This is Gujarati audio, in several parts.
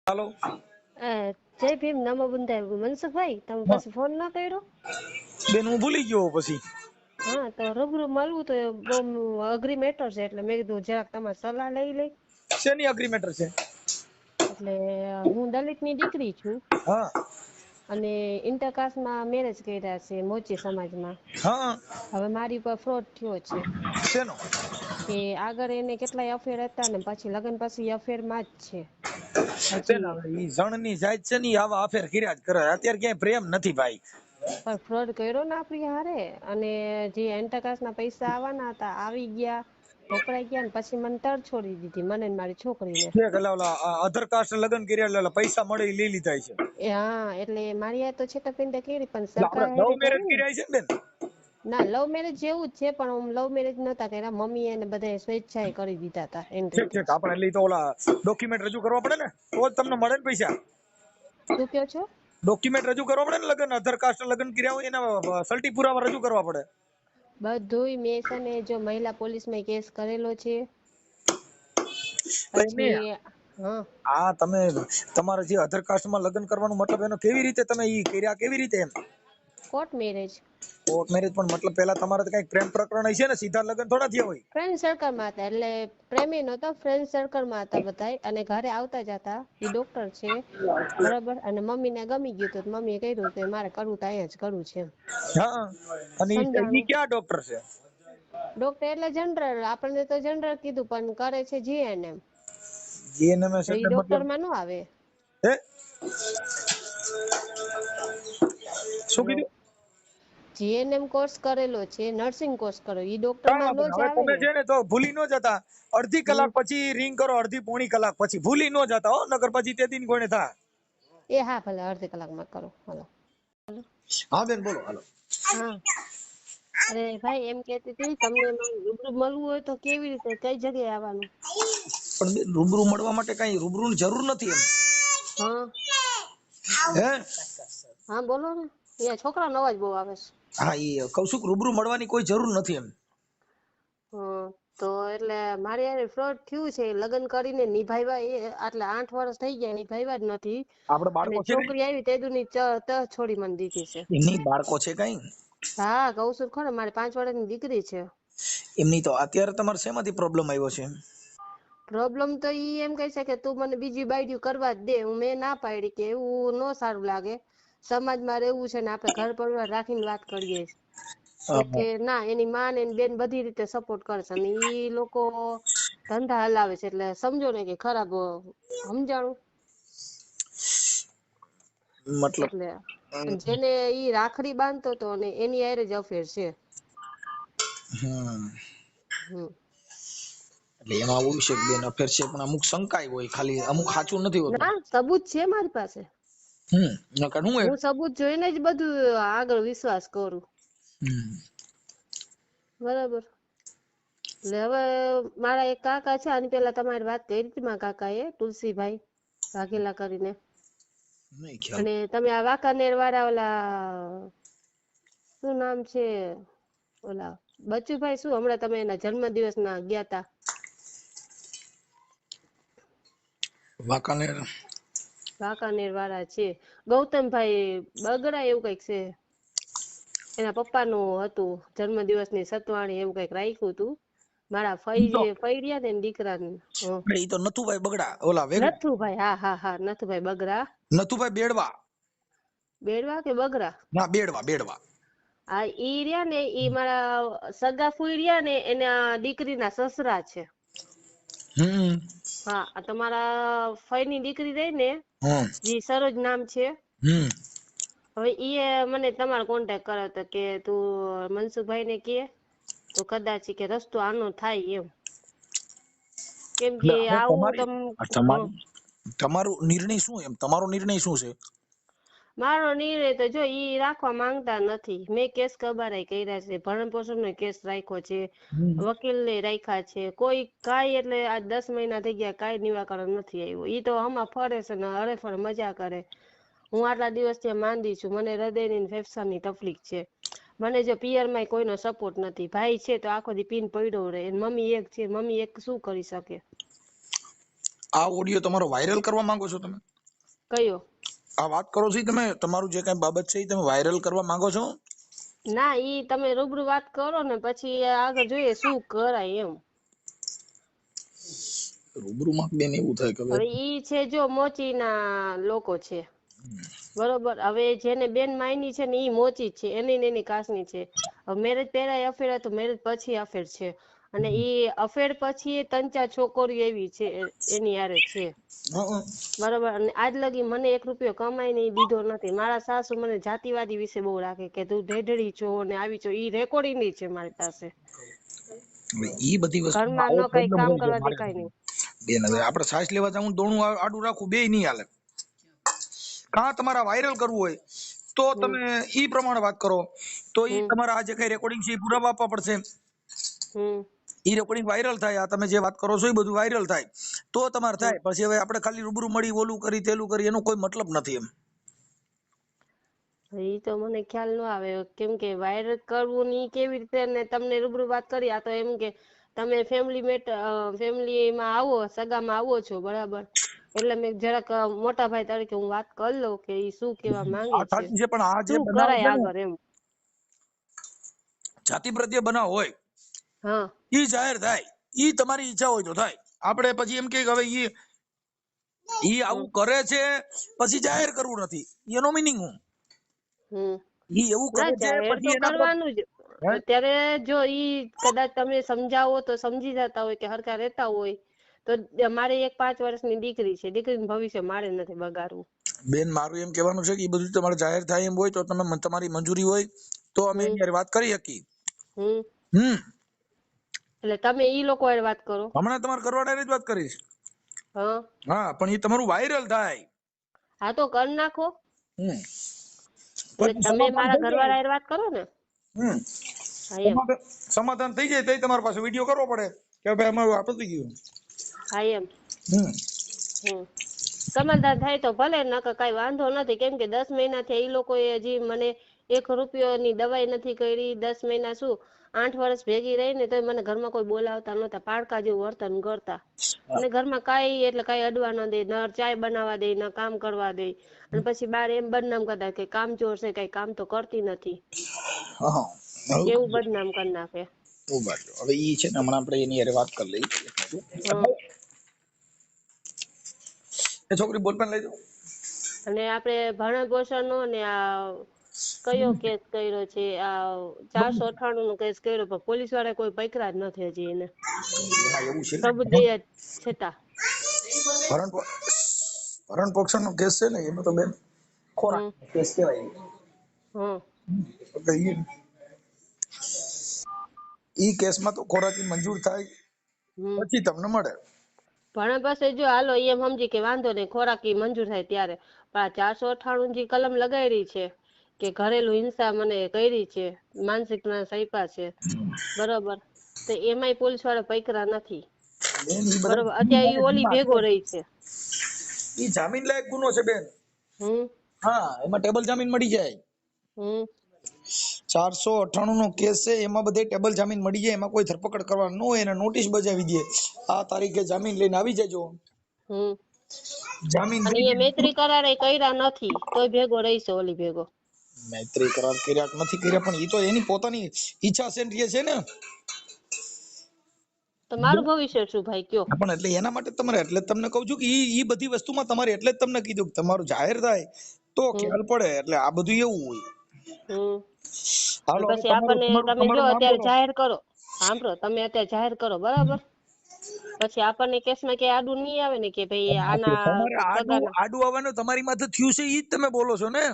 હાલો. જય ભીમ નમો બુંદાય મનસુખભાઈ તમે હા. પછી ફોન ના કર્યો. બેન હું ભૂલી ગયો પછી. હા તો રૂબરૂ મળવું તો બહુ અઘરી મેટર છે એટલે મેં કીધું જરાક તમારે સલાહ લઈ લઈ. શેની અગ્રીમેટર છે? એટલે હું દલિતની દીકરી છું હા અને ઇન્ટરકાસ્ટમાં મેરેજ કર્યા છે મોચી સમાજમાં. હા. હવે મારી ઉપર ફ્રોડ થયો છે શેનો? કે આગળ એને કેટલાય અફેર હતા ને પછી લગ્ન પછી અફેરમાં જ છે હજી. ઈ જણની જાત છે ને આવા અફેર કર્યા જ કરે. અત્યારે ક્યાંય પ્રેમ નથી ભાઈ. પણ ફ્રોડ કર્યો ને આપણી હારે અને જે એન્ટરકાસ્ટના પૈસા આવવાના હતા આવી ગયા વપરાઈ ગયા ને પછી મને તડ છોડી દીધી મને ને મારી છોકરીને. અધર કાસ્ટ લગ્ન કર્યા એટલે પૈસા મળે ઈ લઈ લીધા છે. એ હા એટલે મારી આ તો છેતરપિંડી કરી પણ એટલે આપણે સરકાર લવ હારે મેરેજ કરી ને. કર્યા છે બેન. ના લવ મેરેજ જેવું જ છે પણ લવ મેરેજ નતા કર્યા મમ્મી એને બધા સ્વેચ્છાએ કરી દીધા હતા એન્ટ્રી. ઠીક આપણે એટલે તો ઓલા ડોક્યુમેન્ટ રજૂ કરવા પડે ને તો જ તમને મળે ને પૈસા. શું કયો છો? ડોક્યુમેન્ટ રજૂ કરવા પડે ને લગ્ન અધર કાસ્ટ લગ્ન કર્યા હોય એના સલટી પુરાવા રજૂ કરવા પડે. બધુંય મેં છે ને જો મહિલા પોલીસમાં કેસ કરેલો છે. પણ પછી હા. તમે તમારે જે અધર કાસ્ટમાં લગ્ન કરવાનું મતલબ એનો કેવી રીતે તમે ઈ કર્યા કેવી રીતે એમ? Court marriage. કોર્ટ મેરેજ પણ મતલબ પેલા તમારે કઈક પ્રેમ પ્રકરણ હશે ને સીધા લગ્ન થોડા થયા હોય. ફ્રેન્ડ સર્કલમાં હતા એટલે પ્રેમી નહોતો ફ્રેન્ડ સર્કલમાં હતા બધાય અને ઘરે આવતા જતા એ ડોક્ટર છે બરાબર અને મમ્મીને ગમી ગયું તો મમ્મીએ કહ્યું કે મારે કરવું તો અહીંયા જ કરવું છે એમ. હા અને ઈ સમજાણું ક્યાં ડોક્ટર છે? ડોક્ટર એટલે જનરલ આપણને તો જનરલ કીધું પણ કરે છે જીએનએમ. જીએનએમએસ તો ઈ એટલે મતલબ ડોક્ટરમાં નો આવે. હે શું હલો કીધું? જીએનએમ કોર્સ કરેલો છે નર્સિંગ કોર્સ કરો ઈ કાંઈ ડોક્ટરમાં નો વાંધો નહીં. જ હવે આવે તમે ને. છે ને તો ભૂલી ન જતા. અડધી હમ કલાક પછી રિંગ કરો અડધી પોણી કલાક પછી ભૂલી ન જતા હો નકર પછી તે દિન કોઈને થાય. એ હા ભલે અડધી કલાકમાં કરો હાલો. હા બેન બોલો હાલો. હા અરે ભાઈ એમ કેતી હતી તમને રૂબરૂ મળવું હોય તો કેવી રીતે કઈ જગ્યાએ આવવાનું? પણ બેન રૂબરૂ મળવા માટે કઈ રૂબરૂની જરૂર નથી એમ. હા. હે? હા બોલો ને અહીંયા છોકરાનો અવાજ બહુ આવે છે. હા ઈ કઉ છું કે રૂબરૂ મળવાની કોઈ જરૂર નથી એમ. તો એટલે મારી હારે ફ્રોડ થયું છે લગ્ન કરીને નિભાવ્યા એ આટલા 8 વર્ષ થઈ ગયા નિભાવ્યા જ નથી આપડે અને બાળકો છે કઈ છોકરી આવી તેદુની છોડી મને દીધી છે. એમની બાળકો છે કઈ હા કઉ છું ખરો મારી 5 વર્ષની દીકરી છે. એમની તો અત્યારે તમારે શેમાંથી પ્રોબ્લેમ આવ્યો છે? પ્રોબ્લેમ તો ઈ એમ કહે છે કે તું મને બીજી બાયડી કરવા જ દે હું મેં ના પાડી કે એવું નો સારું લાગે સમાજમાં રહેવું છે ને આપણે ઘર પરિવાર રાખીને વાત કરીએ તો કે ના એની માં ને એની બેન બધી રીતે સપોર્ટ કરશે અને ઈ લોકો ધંધા હલાવે છે એટલે સમજો ને કે ખરાબ સમજાણું. મતલબ એટલે જેને ઈ રાખડી બાંધતો હતો ને એની હારે જ અફેર છે. હમ હમ એટલે એમાં આવું છે કે બેન અફેર છે પણ અમુક શંકાય હોય ખાલી અમુક સાચું નથી હોતું. ના સબૂત છે મારી પાસે. નકર હું હું સબૂત જોઈને જ બધું આગળ વિશ્વાસ કરું. બરાબર. એટલે હવે મારા એક કાકા છે આની પેલા તમારી વાત કરી હતી મારા કાકા એ તુલસીભાઈ વાઘેલા કરીને નહીં ખ્યાલ. અને તમે આ વાંકાનેર વાળા ઓલા શું નામ છે ઓલા બચુભાઈ શું હમણાં તમે એના જન્મદિવસ ના ગયા તા વાંકાનેર વાંકાનેર વાળા છે ગૌતમભાઈ બગડા એવું કઈક છે. એના પપ્પાનું હતું જન્મદિવસની સતવાણી એવું કઈક રાખ્યું હતું. મારા ફઈ રહ્યા ને દીકરાની ઈ તો નથુભાઈ બગડા ઓલા વેગડા નથુભાઈ હા નથુભાઈ બગરા નથુભાઈ બેડવા બેડવા કે બગરા ના બેડવા હા ઈ રહ્યા ને ઈ મારા સગા ફૂઈ રહ્યા ને એના દીકરીના સસરા છે. હા તમારા ફઈ ની દીકરી રહી ને હમ જી સરોજ નામ છે. હમ હવે ઈ મને તમારો કોન્ટેક્ટ કર્યો હતો કે તું મનસુખભાઈ ને કે તો કદાચ કે રસ્તો આનો થાય એમ કેમ એટલે કે હવે આવું તમારી તમારો નિર્ણય શું એમ તમારો નિર્ણય શું છે? મારો નિર્ણય તો જો ઈ રાખવા માંગતા નથી મેં કેસ કબારાઈ કર્યા છે ભરણ પોષણ નો કેસ રાખ્યો છે. વકીલ ને રાખ્યા છે કોઈ કાઈ એટલે આ 10 મહિના થઈ ગયા કાઈ નિવાકરણ નથી આવ્યું ઈ તો આમાં ફરે છે ને હરેફર મજા કરે. હું આટલા દિવસથી માંદી છું મને હૃદયની ફેફસાની તકલીફ છે. મને જો પિયર માં કોઈનો સપોર્ટ નથી ભાઈ છે તો આખો દી પીન પડ્યો રહે મમ્મી એક છે મમ્મી એક શું કરી શકે. આ ઓડિયો તમારો વાયરલ કરવા માંગો છો તમે? કયો? આ વાત કરો છો ઈ તમે તમારું જે કઈ બાબત છે એ તમે વાયરલ કરવા માંગો છો? ના, ઈ તમે રૂબરૂ વાત કરો ને પછી આગળ જોઈએ શું કરાય એમ. રૂબરૂમાં બેન એવું થાય કે હવે ઈ છે જો મોચીના લોકો છે, બરોબર. હવે જેને બેન માયની છે ને ઈ મોચી જ છે, એની ને એની કાસ્ટની છે. મેરેજ પહેલા અફેર હતું, મેરેજ પછી અફેર છે, અને ઈ અફેર પછી 3-4 છોકરીઓ એવી છે એની હારે છે, બરોબર. અને આજ લગી મને 1 રૂપિયો કમાઈને ઈ દીધો નથી. મારા સાસુ મને જાતિવાદી વિશે બહુ રાખે કે તું ઢેઢડી છો ને આવી છો. ઈ રેકોર્ડિંગ ની છે મારી પાસે. ઈ બધી વસ્તુમાં ઘરમાં આવો નો કઈ પ્રોબ્લેમ કામ હોય છે કરવા દે મારે કઈ નહીં. બેન. હવે આપણે સાસ લેવા જાઉં દોણું આડું રાખું બેય નહીં હાલે. કાં તમારા વાયરલ કરવું હોય તો તમે ઈ પ્રમાણે વાત કરો, તો ઈ તમારા આ જે કઈ રેકોર્ડિંગ છે એ પુરાવા આપવા પડશે. ઈ રેકોર્ડિંગ વાયરલ થાય, આ તમે જે વાત કરો છો એ બધું વાયરલ થાય તો તમારે થાય. પછી હવે આપણે ખાલી રૂબરૂ મળી ઓલું કરી તેલું કરી એનો કોઈ મતલબ નથી એમ. ઈ તો મને ખ્યાલ ન આવે કેમ કે વાયરલ કરવું ની કેવી રીતે ને તમને રૂબરૂ વાત કરી. આ તો એમ કે તમે ફેમિલીમાં આવો, સગામાં આવો છો, બરાબર. એટલે મેં જરાક મોટા ભાઈ તરીકે હું વાત કરી લઉં કે ઈ શું કેવા માંગે આ છે, સાચી છે, પણ આ જે શું બનાવ કરાય છે ને આગળ એમ. જાતિ પ્રત્યે બનાવ હોય હા, ઈ જાહેર થાય, ઈ તમારી ઈચ્છા હોય તો થાય. આપણે પછી એમ કે હવે ઈ આવું કરે છે પછી જાહેર કરવું નથી, એનો મિનિંગ હું? ઈ એવું ના, કરે છે જાહેર તો પછી એના પર કરવાનું જ. અત્યારે જો ઈ કદાચ તમે સમજાવો તો સમજી જતા હોય કે હરખા રહેતા હોય તો. મારે એક 5 વર્ષની દીકરી છે, દીકરીનું ભવિષ્ય મારે નથી બગાડવું. બેન, મારું એમ કહેવાનું છે કે એ બધું તમારે જાહેર થાય એમ હોય તો તમે તમારી મંજૂરી હોય તો અમે એની હારે વાત કરી શકીએ. એટલે તમે ઈ લોકો હારે વાત કરો. હમણાં તમારા ઘરવાળાની જ વાત કરીશ. હા, પણ એ તમારું વાયરલ થાય. હા તો કરી નાખો. એટલે પછી તમે સમાધાન મારા થઈ જાય. ઘરવાળા હારે વાત કરો ને. હા એમ. સમાધાન થઈ જાય તો તમારી પાસે વિડીયો કરવો પડે કે ભાઈ અમારું આ પતી ગયું. હા એમ. સમાધાન થાય તો ભલે, નકર કઈ વાંધો નથી. કેમ કે 10 મહિનાથી ઈ લોકોએ હજી મને 1 રૂપિયોની દવાઈ નથી કરી. 10 મહિના શું 8 વર્ષ ભેગી રહીને તો મને ઘરમાં કોઈ બોલાવતા નહોતા, પાડકા જેવું વર્તન કરતા. અને ઘરમાં કાંઈ એટલે કાંઈ અડવા ન દે, ન ચાય બનાવવા દે, ન કામ કરવા દે. અને પછી બાર એમ બદનામ કરતા કે કામચોર છે, કઈ કામ તો કરતી નથી, એવું બદનામ કરી નાખે. હવે ઈ છે ને હમણાં આપણે એની હારે વાત કરી લઈએ. એ છોકરી બોલપેન લઈ જાઓ. અને આપણે ભરણ પોષણનો ને આ કયો કેસ કર્યો છે, આ 498 નો કેસ કર્યો, પણ પોલીસ વાળા કોઈ પકડા જ નથી હજી એને, એમાં એવું છે સબૂત દયા છતાં. ભરણ પોષણ નો કેસ છે ને એમાં તો બેન ખોરાક કેસ કહેવાય. ઈ કેસમાં તો ખોરાકી મંજૂર થાય પછી તમને મળે. ભરણ પાસે જો હાલો એમ સમજી કે વાંધો નહીં, ખોરાકી મંજૂર થાય ત્યારે. પણ આ 498 જે કલમ લગાડી છે કે ઘરેલું હિંસા મને કરી છે, માનસિક ત્રાસ આપ્યા છે, બરોબર. તો એમાંય પોલીસ વાળા પકડા નથી, બેન ઈ બધા બરોબર. અત્યારે ઈ ઓલી ભેગો રહી છે. ઈ જામીન લાયક ગુનો છે બેન. એમાં ટેબલ જામીન મળી જાય. 498 નો કેસ છે, એમાં બધે ટેબલ જામીન મળી જાય, એમાં કોઈ ધરપકડ કરવાનું ન હોય, એને નોટિસ બજાવી દે, આ તારીખે જામીન લઈને આવી જજો. જામીન અને એ મૈત્રી કરાર કર્યા નથી તોય ભેગો રહીશે ઓલી ભેગો. મૈત્રી કરાર કર્યા નથી કર્યા, પણ ઈ તો એની પોતાની ઈચ્છા છે ને. તો મારું ભવિષ્ય શું ભાઈ કયો? પણ એટલે એના માટે તમારે, એટલે તમને કહું છું કે ઈ બધી વસ્તુમાં તમારે, એટલે જ તમને કીધું કે તમારું જાહેર થાય તો ખ્યાલ પડે. એટલે આ બધું એવું હોય. હાલો હવે પછી આપણને તમે જો તમારું નામ અત્યારે બોલો. જાહેર કરો, સાંભળો, તમે અત્યારે જાહેર કરો, બરાબર. પછી આપણને કેસમાં કે આડું નહીં આવે ને કે ભાઈ આના તમારે સગાના. આડું આવવાનું તમારી માથે થયું છે ઈ જ તમે બોલો છો ને.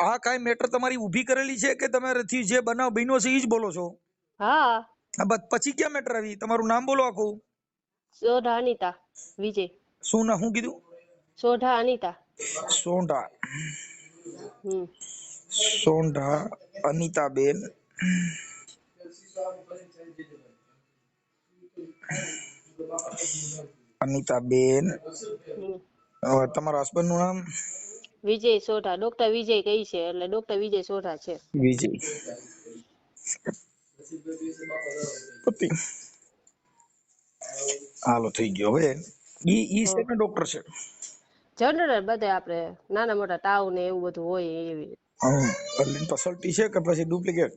આ કાઈ મેટર તમારી ઊભી કરેલી છે કે તમારાથી જે બનાવ બન્યો છે ઈ જ બોલો છો? હા. પછી ક્યાં મેટર આવી? તમારું નામ બોલો આખું. સોઢા અનિતા વિજય. શું કીધું? સોઢા અનિતા. સોઢા. સોઢા અનિતાબેન. અનિતાબેન. તમારા હસબન્ડ નું નામ? વિજય સોઢા. ડોક્ટર વિજય કઈ છે એટલે ડોક્ટર વિજય સોઢા છે. વિજય. હાલો થઈ ગયો હવે. ઈ છે ને ડોક્ટર છે? જનરલ બધે આપણે નાના મોટા તાવ ને એવું બધું હોય એવી. એટલે તો સલ્ટી છે કે પછી ડુપ્લિકેટ?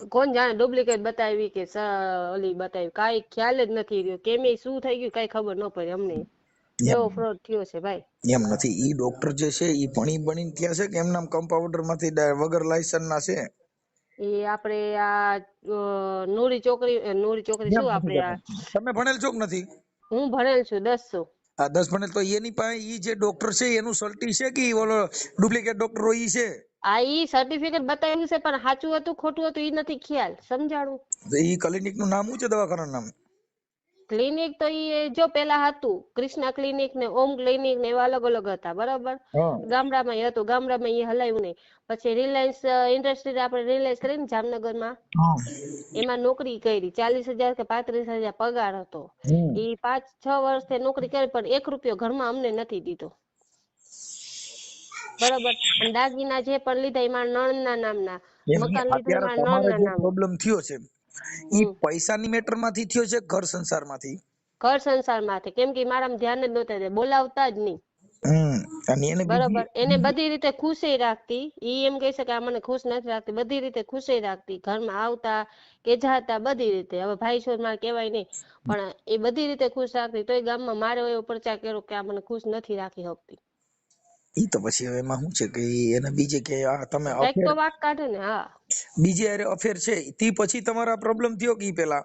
કોણ જાણે ડુપ્લિકેટ બતાવી કે ઓલી બતાવી, કાંઈ ખ્યાલ જ નથી રહ્યો. કેમે શું થઈ ગયું કાંઈ ખબર ન પડી અમને. એવો ફ્રોડ થયો છે ભાઈ. એમ નથી, ઈ ડોક્ટર જે છે ઈ ભણીને ત્યાં છે કે એમનામ કમ્પાઉન્ડર માંથી વગર લાયસન્સ ના છે? એ આપણે આ નૂરી ચોકરી શું આપણે આ, તમે ભણેલ છો કે નથી? હું ભણેલ છું 10 આ 10 ભણેલ તો એની પાસે ઈ જે ડોક્ટર છે એનું સલ્ટી છે કે ઓલો ડુપ્લિકેટ ડોક્ટર હોય ઈ છે? આ ઈ સર્ટિફિકેટ બતાવ્યું છે પણ સાચું હતું ખોટું હતું ઈ નથી ખ્યાલ, સમજાણું. ઈ ક્લિનિક નું નામ શું છે, દવાખાનાનું નામ? ક્લિનિક તો ઈ જો પેલા હતું કૃષ્ણા ક્લિનિક ને ઓમ ક્લિનિક ને એવા અલગ અલગ હતા, બરાબર. ગામડામાં હતું, ગામડામાં ઈ હલાવ્યું નહીં. પછી રિલાયન્સ ઇન્ડસ્ટ્રી આપણે રિલાયન્સ કરીને જામનગરમાં, એમાં નોકરી કરી. 40,000 કે 35,000 પગાર હતો. ઈ 5-6 વર્ષથી નોકરી કરી પણ 1 રૂપિયો ઘરમાં અમને નથી દીધો, બરાબર. અને દાગીના જે પણ લીધા એ મારા નણંદના નામના, મકાન લીધું એ મારા નણંદના નામના. પ્રોબ્લેમ થયો છે ઈ પૈસાની મેટર માંથી થયો છે, ઘર સંસાર માંથી? ઘર સંસાર માંથી, કેમ કે મારામાં ધ્યાન જ નહોતા દે, બોલાવતા જ નહીં, અને એને બરાબર. એને બધી રીતે ખુશી રાખતી. ઈ એમ કહે છે કે આ મને ખુશ નથી રાખતી, બધી રીતે ખુશી રાખતી. ઘરમાં આવતા કે જાતા બધી રીતે. હવે ભાઈ છોડ મારે કહેવાય નહીં, પણ એ બધી રીતે ખુશ રાખતી. તોય ગામમાં મારે એવો પ્રચાર કર્યો કે આ મને ખુશ નથી રાખી શકતી. ઈ તો પછી હવે એમાં શું છે કે એને બીજે કે આ તમે કઈક તો વાત કાઢે ને. હા, બીજે અરે અફેર છે તી પછી તમારા પ્રોબ્લેમ થયો કે ઈ પેલા?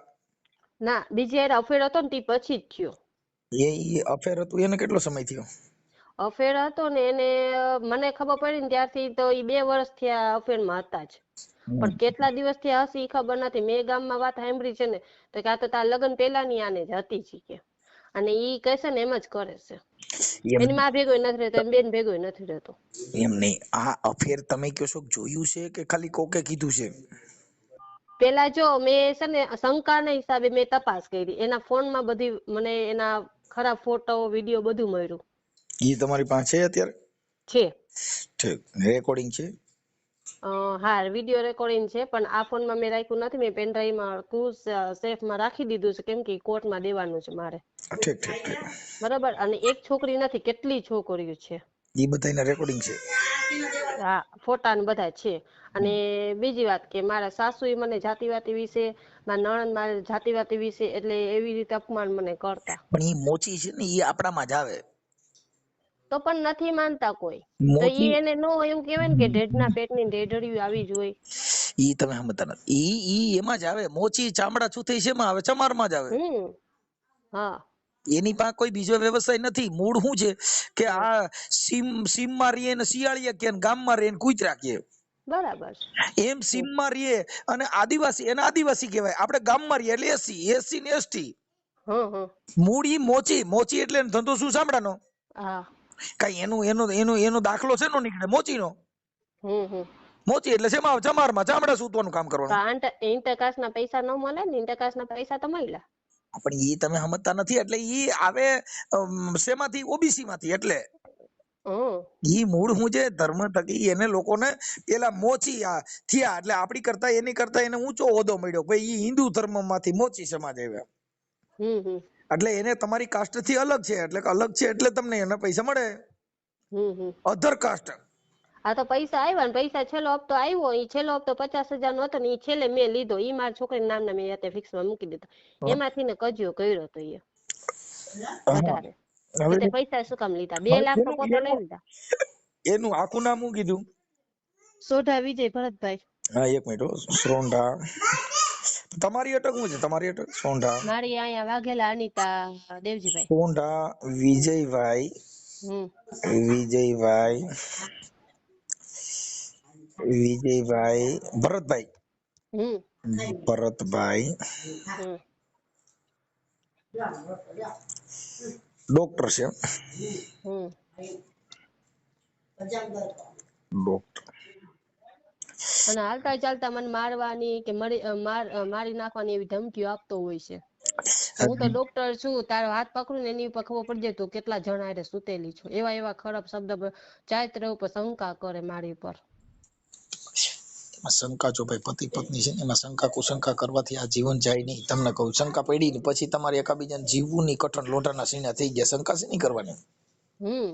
ના, બીજે યાર અફેર હતો ને તે પછી જ થયો. એ અફેર હતું એને કેટલો સમય થયો? અફેર હતો ને એને મને ખબર પડી ને ત્યારથી તો ઈ 2 વર્ષથી આ અફેરમાં હતા જ. પણ કેટલા દિવસથી હશે ઈ ખબર નથી. મેં ગામમાં વાત સાંભળી છે ને તો કે આ તો તાર લગ્ન પેલાની આને જ હતી છે કે. અને ઈ કહેશે ને એમ જ કરે છે. એની માં ભેગોય નથી રહેતો, એની બેન ભેગોય નથી રહેતો. એમ નહીં, આ અફેર તમે કયો છો જોયું છે કે ખાલી કોકે કીધું છે? પેલા જો મેં છે ને શંકાના હિસાબે મેં તપાસ કરી. એના ફોનમાં બધી મને એના ખરાબ ફોટો વિડીયો બધું મળ્યું. ઈ તમારી પાસે છે અત્યારે? છે. ઠીક, રેકોર્ડિંગ છે? હા, વિડીયો રેકોર્ડિંગ છે પણ આ ફોનમાં મેં રાખ્યું નથી. મેં પેનડ્રાઈવમાં સેફમાં રાખી દીધું છે, કેમ કે કોર્ટમાં દેવાનું છે મારે. ઠીક ઠીક ઠીક, બરાબર. અને એક છોકરી નથી, કેટલી છોકરીઓ છે. ઈ બધાયના રેકોર્ડિંગ છે? હા, ફોટા ને બધા છે. અને બીજી વાત કે મારા સાસુએ મને જાતિવાતી વિશે, મારા નણંદ મારા જાતિવાતી વિશે એટલે એવી રીતે અપમાન મને કરતા. પણ ઈ મોચી છે ને ઈ આપણામાં જ આવે. તો પણ નથી માનતા કોઈ. તો ઈ એને નો એવું કહેવાય ને કે ઢેઢના પેટની ઢેઢડિયું આવી જ હોય. ઈ તમે સમજતા નથી. ઈ એમાં જ આવે. મોચી ચામડા છૂથી છે એમાં આવે, ચમારમાં જ આવે. હા, એની પાસે કોઈ બીજો વ્યવસાય નથી. મૂળ શું છે કે આ સીમમાં રહીએ ને શિયાળિયા કે ગામમાં રહીએ ને કૂતરા કે, બરાબર. એમ સીમમાં રહીએ અને આદિવાસી એને આદિવાસી કહેવાય. આપણે ગામમાં રહીએ એટલે એસસી ને એસટી. મૂળ ઈ મોચી એટલે ધંધો શું ચામડાનો? હા, કઈ એનો દાખલો છે નો નીકળે મોચીનો. મોચી એટલે શેમાં ચમારમાં ચામડા સૂતવાનું કામ કરવાનું. ઇન્ટરકાસ્ટના પૈસા ન મળે ને, ઇન્ટરકાસ્ટના પૈસા તો મળ્યા. પણ ઈ તમે સમજતા નથી. એટલે ઈ આવે શેમાંથી? ઓબીસી માંથી. એટલે ઈ મૂળ હું છે ધર્મ થકી એને લોકોને પેલા મોચી થયા એટલે આપડી કરતા એની કરતા એને ઊંચો હોદ્દો મળ્યો. ભાઈ ઈ હિન્દુ ધર્મમાંથી મોચી સમાજ આવ્યા. એટલે એને તમારી કાસ્ટ થી અલગ છે, એટલે અલગ છે એટલે તમને એના પૈસા મળે. Other caste. આ તો પૈસા આવ્યા ને પૈસા છેલ્લો હપ્તો આવ્યો. ઈ છેલ્લો હપ્તો 50,000 નો હતો ને ઈ છેલ્લે મેં લીધો. ઈ મારા છોકરીના નામના મેં અત્યારે ફિક્સમાં મૂકી દીધા. એમાંથી ને કજિયો કર્યો હતો એ વધારે. એટલે પૈસા શું કામ લીધા? 2 લાખ તો પોતે લઈ લીધા. એનું આખું નામ શું કીધું? સોઢા વિજય ભરતભાઈ. હા, એક મિનિટ. સોંઢા. તમારી અટક શું છે? તમારી અટક સોંઢા. મારી અહીંયા વાઘેલા અનિતા દેવજીભાઈ. સોંઢા વિજયભાઈ. વિજયભાઈ ભરતભાઈ. ભરતભાઈ ડોક્ટર છે. ડોક્ટર. અને હાલતા ચાલતા મને મારવાની કે મારી નાખવાની એવી ધમકીઓ આપતો હોય છે. હું તો ડોક્ટર છું, તારો હાથ પકડું ને એની ઉપર ખબર પડી જાય તું કેટલા જણા હારે સુતેલી છો. એવા ખરાબ શબ્દ ચારિત્ર ઉપર શંકા કરે મારી ઉપર. શંકા જો ભાઈ પતિ પત્ની છે ને એમાં શંકા કુશંકા કરવાથી આ જીવન જાય નહીં. તમને કહું, શંકા પડી ને પછી તમારે એકાબીજાને જીવવું નહીં, કઠણ લોઢાના સીના થઈ ગયા, શંકા છે નહીં કરવાની. હમ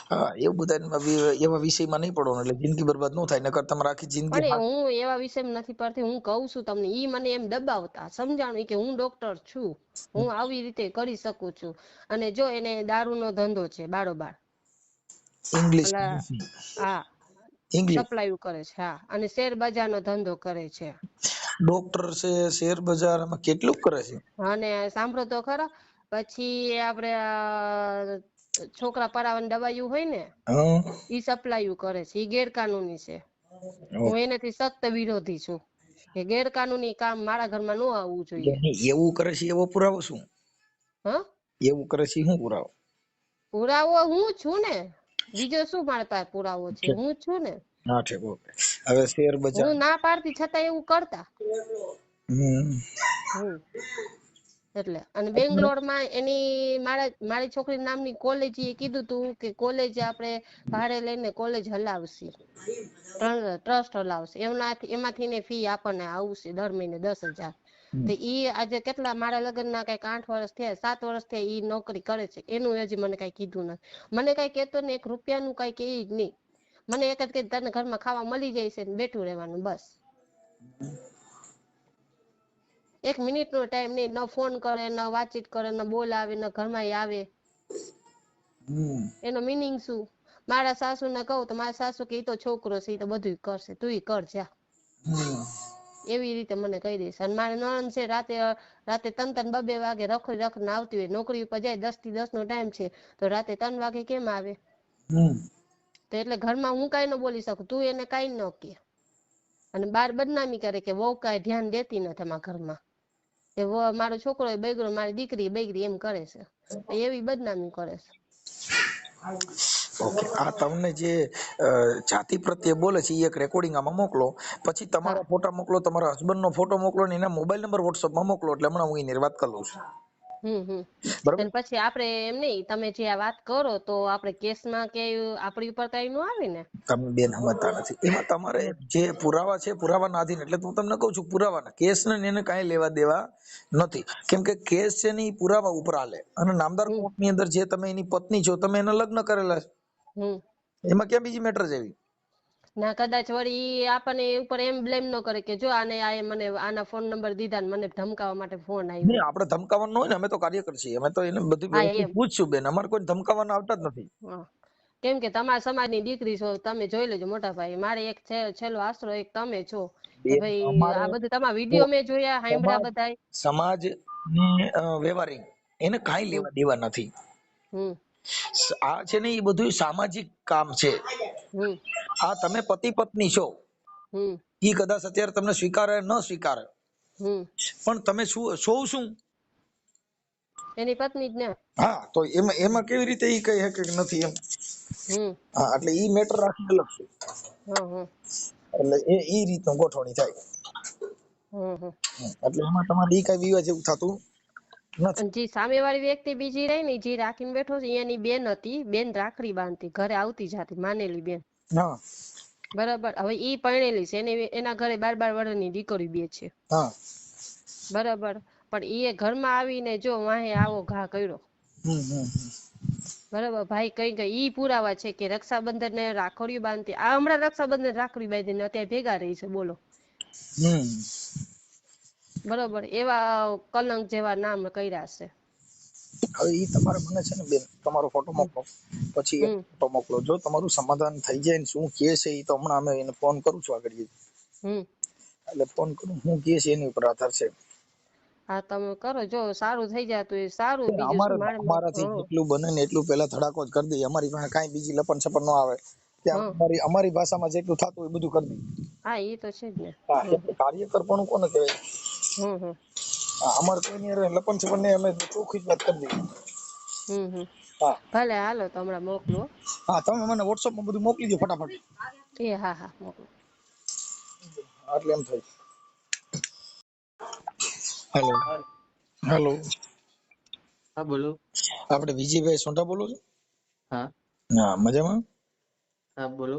હા, એવું બધા એવા વિષયમાં નહીં પડવાનું, એટલે જિંદગી બરબાદ ન થાય. નકર તમારે આખી જિંદગી પણ હું એવા વિષયમાં નથી પડતી. હું કહું છું તમને, ઈ મને એમ દબાવતા સમજાણું કે હું ડોક્ટર છું, હું આવી રીતે કરી શકું છું. અને જો એને દારૂનો ધંધો છે બારોબાર, ઇંગ્લિશ ઓલા હા ઇંગ્લિશ સપ્લાય કરે છે, હા, અને શેર બજારનો ધંધો કરે છે. ડોક્ટર છે, શેર બજારમાં કેટલું કરે છે. અને સાંભળો તો ખરા, પછી આપણે છોકરા પરાવાની દવાઈઓ હોય ને હા, ઈ સપ્લાય કરે છે, ઈ ગેરકાનૂની છે. હું એનાથી સખ્ત વિરોધી છું કે ગેરકાનૂની કામ મારા ઘરમાં ન આવવું જોઈએ. એવું કરે છે એવો પુરાવો શું? હા, એવું કરે છે શું પુરાવો? પુરાવો હું છું ને, બીજો શું મારા પાસે પુરાવો છે? હું છું ને. હા, ઠીક, ઓકે. હવે શેર બજાર, હું ના પાડતી છતાં એવું કરતા. હમ એટલે અને બેંગ્લોરમાં એની મારી છોકરી નામની કોલેજ એ કીધું તું કે કોલેજ આપણે ભાડે લઈને કોલેજ હલાવશે, ટ્રસ્ટ હલાવશે, એમાંથી ને ફી આપણને આવશે દર મહિને 10,000. તો ઈ આજે કેટલા મારા લગ્નના કઈક 8 વર્ષ થયા, 7 વર્ષ થયા ઈ નોકરી કરે છે. એનું હજી મને કઈ કીધું નથી. મને કઈ કેતો ને 1 રૂપિયાનું કઈ કે જ નહીં. મને એક જ કે તને ઘરમાં ખાવા મળી જાય છે ને બેઠું રહેવાનું બસ. 1 મિનિટનો ટાઈમ નહીં, ન ફોન કરે, ન વાતચીત કરે, ન બોલાવે, ન ઘરમાં આવે. એનો મિનિંગ શું? મારા સાસુને કહું તો મારા સાસુ કે ઈ તો છોકરો છે, ઈ તો બધું કરશે, તું કર જા. એવી રીતે મને કહી દઈશ. અને મારી નણંદ છે, રાતે 3-3 2-2 વાગે રખડીને આવતી હોય, નોકરી ઉપર જાય 10 થી 10 નો ટાઈમ છે, તો રાતે 3 વાગે કેમ આવે? તો એટલે ઘરમાં હું કાંઈ ન બોલી શકું, તું એને કાંઈ ન કે. અને બાર બદનામી કરે કે વહુ કાંઈ ધ્યાન દેતી નથી અમારા ઘરમાં, કે મારો છોકરો બૈગરો, મારી દીકરી બૈગરી એમ કરે છે, એવી બદનામી કરે છે. ઓકે, આ તમને જે જાતિ પ્રત્યે બોલે છે એ એક રેકોર્ડિંગ આમાં મોકલો, પછી તમારા ફોટા મોકલો, તમારા હસબન્ડનો ફોટો મોકલો ને એના મોબાઈલ નંબર વોટ્સઅપમાં મોકલો, એટલે હમણાં હું એની વાત કરી લઉં છું. બરાબર. અને પછી આપણે એમ નહીં, તમે જે આ વાત કરો તો આપણે કેસમાં કે આપણી ઉપર કઈ ન આવે ને? તમે બેન સમજતા નથી. એમાં તમારે જે પુરાવા છે પુરાવાના આધીન, એટલે હું તમને કહું છું પુરાવાના કેસ ને એને કાંઈ લેવા દેવા નથી. કેમ કે કેસ છે ને એ પુરાવા ઉપર હાલે. અને નામદાર કોર્ટની અંદર જે તમે એની પત્ની છો, તમે એના લગ્ન કરેલા છે, એમાં ક્યાં બીજી મેટર છે એવી? ના કદાચ વળી આપણને ઉપર એમ બ્લેમ ન કરે કે જો આને આ મને આના ફોન નંબર દીધા ને મને ધમકાવવા માટે ફોન આવ્યો. નહીં, આપણે ધમકાવાનું હોય ને, અમે તો કાર્યકર છીએ, અમે તો એને બધી વ્યવસ્થિત પૂછશું બેન, અમારે કોઈ ધમકાવવાના આવતા જ નથી. કેમ કે તમારા સમાજની દીકરી છો, તમે જોઈ લેજો મોટા ભાઈ, મારે એક છેલ્લો આશરો એક તમે છો કે ભાઈ આ બધું તમારા વિડીયો મેં જોયા, સાંભળ્યા બધાય. સમાજ ને વ્યવહારિક એને કાંઈ લેવા દેવા નથી. આ છે ને એ બધું સામાજિક કામ છે. આ તમે પતિ પત્ની છો, ઈ કદાચ અત્યારે તમને સ્વીકારે ન સ્વીકારે, પણ તમે શું એની પત્ની જ ને. હા, તો એમાં કેવી રીતે ઈ કહી શકે કે નથી એમ? હા, એટલે ઈ મેટર રાખી અલગ છે. એટલે એ રીતનું ગોઠવણી થાય. એટલે એમાં તમારે ઈ કઈ વિવાદ જેવું થતું નથી. જે સામેવાળી વ્યક્તિ બીજી રહી ને, જે રાખીને બેઠો છે, એની બેન હતી, બેન રાખડી બાંધતી, ઘરે આવતી જાતી, માનેલી બેન. હા, બરાબર. હવે ઈ પરણેલી છે, એના ઘરે 12 વર્ષની દીકરી બે છે. હા, બરાબર. પણ એ ઘરમાં આવીને જો વાહે આવો ઘા કર્યો. બરાબર. ભાઈ કઈ ઈ પુરાવા છે કે રક્ષાબંધન ને રાખડીઓ બાંધતી, આ હમણાં રક્ષાબંધન રાખડી બાંધીને અત્યારે ભેગા રહી છે, બોલો. બરોબર. એવા કલંક જેવા નામ કર્યા છે. હવે ઈ તમારે મને છે ને બેન તમારો ફોટો મોકલો, પછી એક ફોટો મોકલો. જો તમારું સમાધાન થઈ જાય ને શું કે છે ઈ તો હમણાં અમે એને ફોન કરું છું આગળ. એટલે ફોન કરું હું કે છે એની ઉપર આધાર છે. હા, તમે કરો, જો સારું થઈ જાય તો એ સારું. બીજું શું, અમારાથી જેટલું બને ને એટલું પેલા ધડાકો જ કરી દઈએ. અમારી પાસે કાંઈ બીજી લપન છપન ન આવે. અમારી ભાષામાં જેટલું થતું હોય બધું કરી દઈએ. હા, એ તો છે જ ને. કાર્યકર પણ કોને કહેવાય? અમારે કોઈની લપન છપન ને અમે ચોખ્ખી જ વાત કરી દઈએ. ભલે, હાલો તો હમણાં મોકલો. હા, તમે મને વોટ્સઅપમાં બધું મોકલી દો ફટાફટ. હા, મોકલો. એટલે એમ થાય. Hello, hello. હા, બોલો. આપણે વિજયભાઈ સોંઢા બોલો છો? હા, હા, મજામાં? હા, બોલો.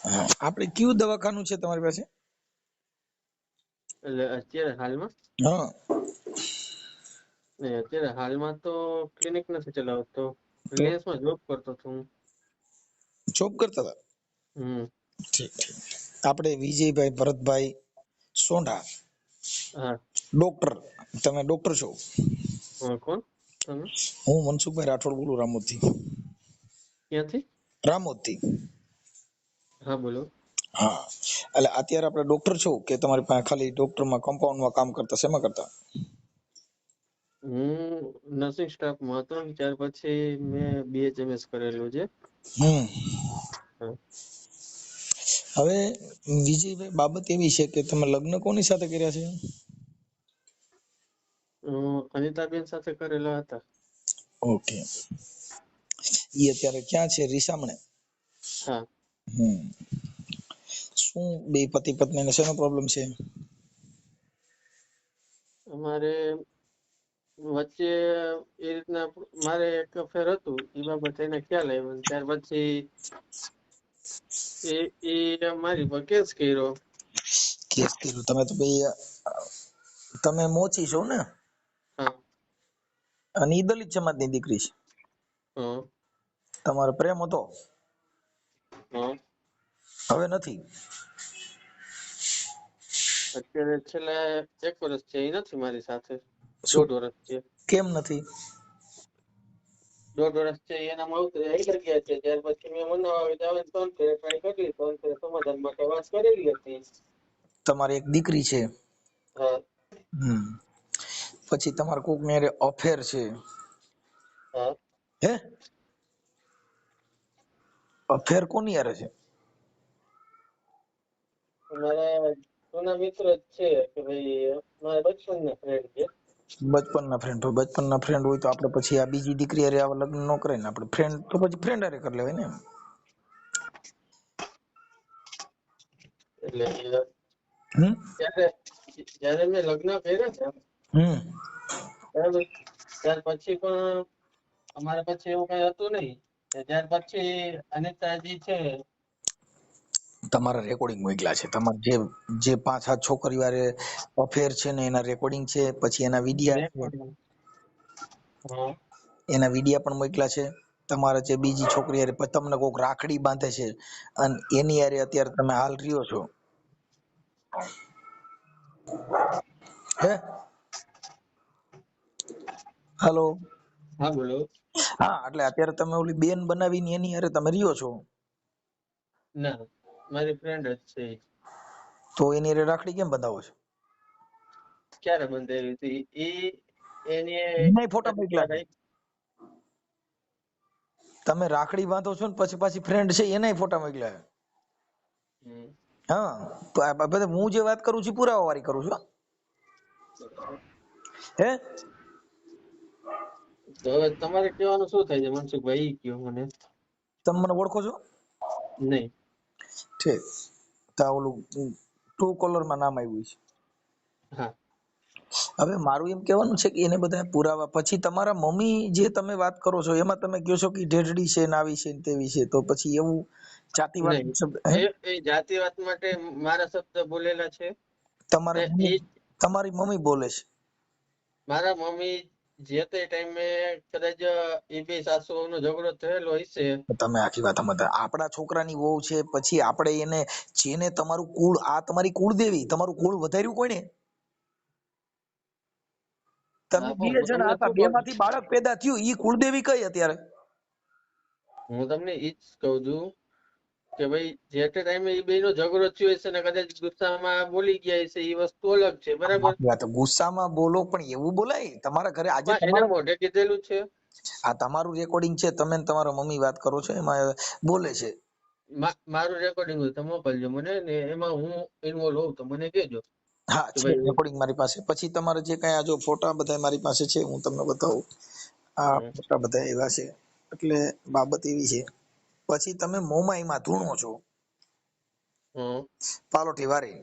હા, આપણે કયું દવાખાનું છે તમારી પાસે? એટલે અત્યારે હાલમાં હા, નહીં, અત્યારે હાલમાં તો ક્લિનિક નથી ચલાવતો, રિલાયન્સમાં જોબ કરતો હતો હું. જોબ કરતા હતા. હમ. ઠીક ઠીક. આપણે વિજયભાઈ ભરતભાઈ સોંઢા, હા. ડોક્ટર. તમે ડોક્ટર છો? હા, કોણ તમે? હું મનસુખભાઈ રાઠોડ બોલું, રામોદથી. ક્યાંથી? રામોદથી. હા, બોલો. હા, એટલે અત્યારે આપણે ડોક્ટર છો કે તમારી પાસે ખાલી ડોક્ટરમાં કમ્પાઉન્ડમાં કામ કરતા, શેમાં કરતા? હું નર્સિંગ સ્ટાફમાં હતો ને ત્યાર પછી મેં BHMS કરેલું છે. હમ. હા. હવે વિજયભાઈ, બાબત એવી છે કે તમે લગ્ન કોની સાથે કર્યા છે? અનિતાબેન સાથે કરેલા હતા. ઓકે. ઈ અત્યારે ક્યાં છે? રીસામણે. હા. હમ. શું બે પતિ પત્નીને શેનો પ્રોબ્લેમ છે? અમારે વચ્ચે એ રીતના મારે એક અફેર હતું, એ બાબતે એને ખ્યાલ આવ્યો. ત્યાર પછી એ મારી પર કેસ કર્યો. કેસ કર્યું તમે તો ભાઈ, તમે મોચી છો ને? હા. અને ઈ દલિત સમાજની દીકરી છે. હા. તમારો પ્રેમ હતો? હા. હવે નથી? અત્યારે છેલ્લા 1 વર્ષ છે એ નથી મારી સાથે. શું? 1.5 વર્ષ છે. કેમ નથી? 1.5 વર્ષ છે એના માવતરે આવી ગયા છે. ત્યાર પછી મેં મનાવા જવાની 3 ફેરે ટ્રાય કરી, 3 ફેરે સમાધાન માટે વાત કરેલી હતી. તમારી એક દીકરી છે. હા. હમ. પછી તમારે કોક ને હારે અફેર છે? હા. હે? અફેર કોની હારે છે? મારા જૂના મિત્ર જ છે કે ભાઈ મારા બચપનના ફ્રેન્ડ છે. બચપનના ફ્રેન્ડ હોય, બચપનના ફ્રેન્ડ હોય તો આપણે પછી આ બીજી દીકરી હારે આવા લગ્ન ન કરાય ને. આપણે ફ્રેન્ડ તો પછી ફ્રેન્ડ હારે કરી લેવાય ને. એટલે હમ. ત્યારે જયારે મેં લગ્ન કર્યા છે હમ. બરાબર, ત્યાર પછી પણ અમારે પછી એવું કઈ હતું નહીં. ત્યાર પછી અનિતાજી છે. તમારા રેકોર્ડિંગ મોકલ્યા છે, તમારે જે જે 5-7 છોકરીઓ હારે અફેર છે ને એના રેકોર્ડિંગ છે, પછી એના વિડિયા છે, રેકોર્ડિંગ. હા. એના વિડિયા પણ મોકલ્યા છે. તમારે જે બીજી છોકરી હારે તમને કોક રાખડી બાંધે છે અને એની હારે અત્યારે તમે હાલ રહ્યો છો. હે? હેલો. હા, બોલો. હા, એટલે અત્યારે તમે ઓલી બેન બનાવીને એની હારે તમે રહ્યો છો, ના, મારી ફ્રેન્ડ જ છે. તો એની હારે રાખડી કેમ બંધાવો છો? ક્યારે બંધાવી હતી? એની નહીં, ફોટા મોકલ્યા છે. તમે રાખડી બાંધો છો ને પછી પાછી ફ્રેન્ડ છે એનાય ફોટા મોકલ્યા છે. હમ. હા, તો આ બધા હું જે વાત કરું છું પુરાવા વાળી કરું છું હો. બરાબર. હે? તો હવે તમારે કહેવાનું શું થાય છે મનસુખભાઈ? ઈ કયો મને. તમે મને ઓળખો છો? નહીં. ઠીક. તો આ ઓલું ટ્રુ કોલરમાં નામ આવ્યું છે. હા. હવે મારું એમ કહેવાનું છે કે એને બધા પુરાવા પછી તમારા મમ્મી જે તમે વાત કરો છો એમાં તમે કહો છો કે ઢેઢડી છે ને આવી છે ને તેવી છે, તો પછી એવું જાતિવાદ નહીં, શબ્દ હે? એ જાતિવાદ માટે મારા શબ્દ બોલેલા છે. ને તમારા મમ્મી, એ તમારી મમ્મી બોલે છે? મારા મમ્મી જે તે ટાઈમે કદાચ એ બે સાસુ વહુનો ઝઘડો થયેલો હશે. તમે આખી વાત સમજતા. આપણા છોકરાની વહુ છે, પછી આપણે એને જેને તમારું કુળ, આ તમારી કુળદેવી, તમારું કુળ વધાર્યું કોણે? તમે હા, બે પણ હું જણા તમને હતા, શું બે કહું છું, માંથી બાળક પેદા થયું, ઈ કુળદેવી કઈ અત્યારે? હું તમને ઈ જ કહું છું કે ભાઈ જે તે ટાઈમે એ બેનો ઝઘડો થયો હશે ને કદાચ ગુસ્સામાં બોલી ગયા હશે, એ વસ્તુ અલગ છે. બરાબર. આખી વાત ગુસ્સામાં બોલો પણ એવું બોલાય? તમારા ઘરે આજે પણ એને તમારા મોઢે કીધેલું છે. આ તમારું રેકોર્ડિંગ છે, તમે ને તમારા મમ્મી વાત કરો છો એમાં બોલે છે. મારું રેકોર્ડિંગ હોય તો મોકલજો મને, ને એમાં હું ઇન્વોલ્વ હોઉં તો મને કહેજો હા, કે છે ભાઈ. રેકોર્ડિંગ મારી પાસે. પછી તમારે જે કઈ આ જો ફોટા બધા મારી પાસે છે, હું તમને બતાવું. આ ફોટા બધા એવા છે. એટલે બાબત એવી છે. પછી તમે મોમાઈમાં ધૂણો છો, હમ. પાલોઠી વારી,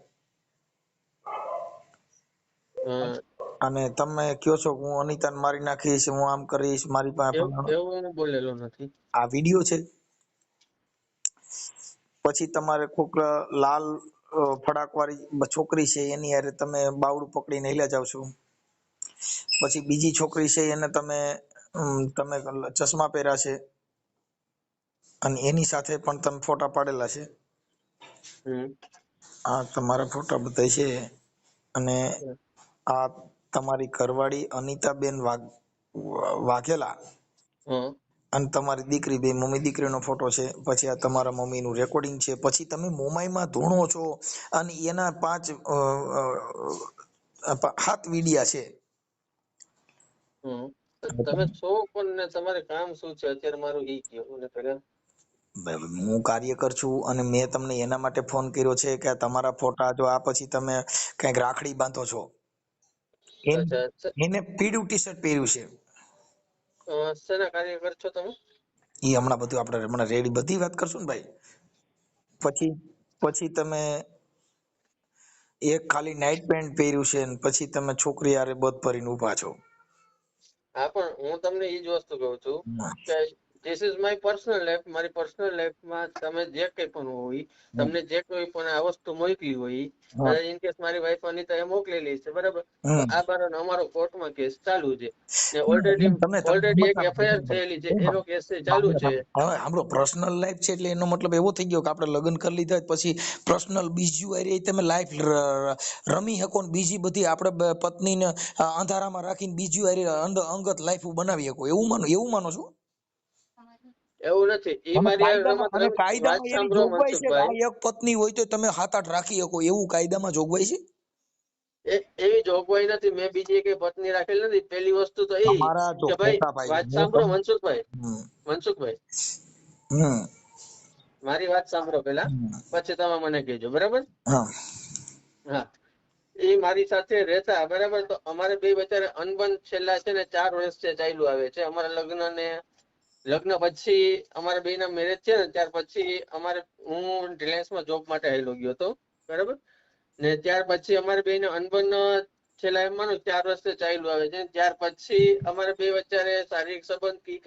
હમ. અને તમે કયો છો હું અનિતાને મારી નાખીશ, હું આમ કરીશ, મારી પાસે એવું હું બોલેલો નથી. આ વિડીયો છે. પછી તમારે કોક લાલ ફડાકવાળી છોકરી છે એની હારે તમે બાવડું પકડીને હેલ્યા જાવ છો. પછી બીજી છોકરી છે એને તમે ચશ્મા પહેર્યા છે અને એની સાથે પણ તમે ફોટા પાડેલા છે. હમ આ તમારા ફોટા બધા છે. અને આ તમારી ઘરવાળી અનિતાબેન વાઘેલા હમ અને તમારી દીકરી, બે મમ્મી દીકરીનો ફોટો છે. પછી આ તમારા મમ્મીનું રેકોર્ડિંગ છે. પછી તમે મોમાઈમાં ધૂણો છો અને એના 7 વિડિયા છે. હમ તમે છો કોણ ને તમારે કામ શું છે અત્યારે મારું ઈ કયો મને પહેલા. હું કાર્યકર છું અને મેં તમને એના માટે ફોન કર્યો છે કે તમારા ફોટા જો આ પછી તમે કઈક રાખડી બાંધો છો, અચ્છા એને પીળું ટી શર્ટ પહેર્યું છે. શેના કાર્યકર છો તમે? એ હમણાં બધું આપણે હમણાં રેડી બધી વાત કરશું ને ભાઈ. પછી તમે એક ખાલી નાઇટ પેન્ટ પહેર્યું છે ને પછી તમે છોકરી હારે બધ ભરીને ઉભા છો. હા પણ હું તમને ઈ જ વસ્તુ કહું છું કે this is my personal life. મારી પર્સનલ લાઈફમાં તમે જે કંઈ પણ હોય, તમને જે કોઈ પણ આ વસ્તુ મોકલી હોય, કદાચ ઇન કેસ મારી વાઈફ અનિતા એ મોકલેલી છે, બરાબર, તો આ બારાનો અમારો કોર્ટમાં કેસ ચાલુ છે ને ઓલરેડી એક એફઆઈઆર થયેલી છે, એનો કેસ ચાલુ છે. હવે આપણો પર્સનલ લાઈફ છે એટલે એનો મતલબ એવો થઈ ગયો કે આપણે લગ્ન કરી લીધા પછી પર્સનલ બીજું હારે તમે લાઈફ રમી શકો ને બીજી બધી આપણે પત્નીને અંધારામાં રાખીને બીજું હારે અંગત લાઈફ બનાવી શકો એવું માનો છો? એવું નથી. એ મારી હારે રમત રમી. વાત કાયદામાં એની સાંભળો જોગવાઈ છે કે મનસુખભાઈ, આ એક પત્ની હોય તો તમે 7-8 રાખી શકો, એવું કાયદામાં જોગવાઈ છે? એવી જોગવાઈ નથી. મેં બીજી એક પત્ની રાખેલી નથી. પેલી વસ્તુ તો એ તમારા જો કે ભાઈ, ખોટા ભાઈ વાત હું સાંભળો મનસુખભાઈ, હમ મારી વાત સાંભળો પેલા, પછી તમે મને કહેજો, બરાબર? હા હા, એ મારી સાથે રહેતા, બરાબર. તો અમારે બે વચ્ચે અનબન છેલ્લા છે ને 4 વર્ષથી ચાલ્યું આવે છે. અમારા લગ્ન પછી અમારા બે ના મેરેજ છે ને ત્યાર પછી હું રિલાયન્સમાં જોબ માટે આવેલો ગયો હતો, બરાબર. ને ત્યાર પછી અમારે બે ને અનબન છેલ્લા એમ માનો 4 વર્ષથી ચાલ્યું આવે છે. ત્યાર પછી અમારે બે વચ્ચે શારીરિક સંબંધ કઈ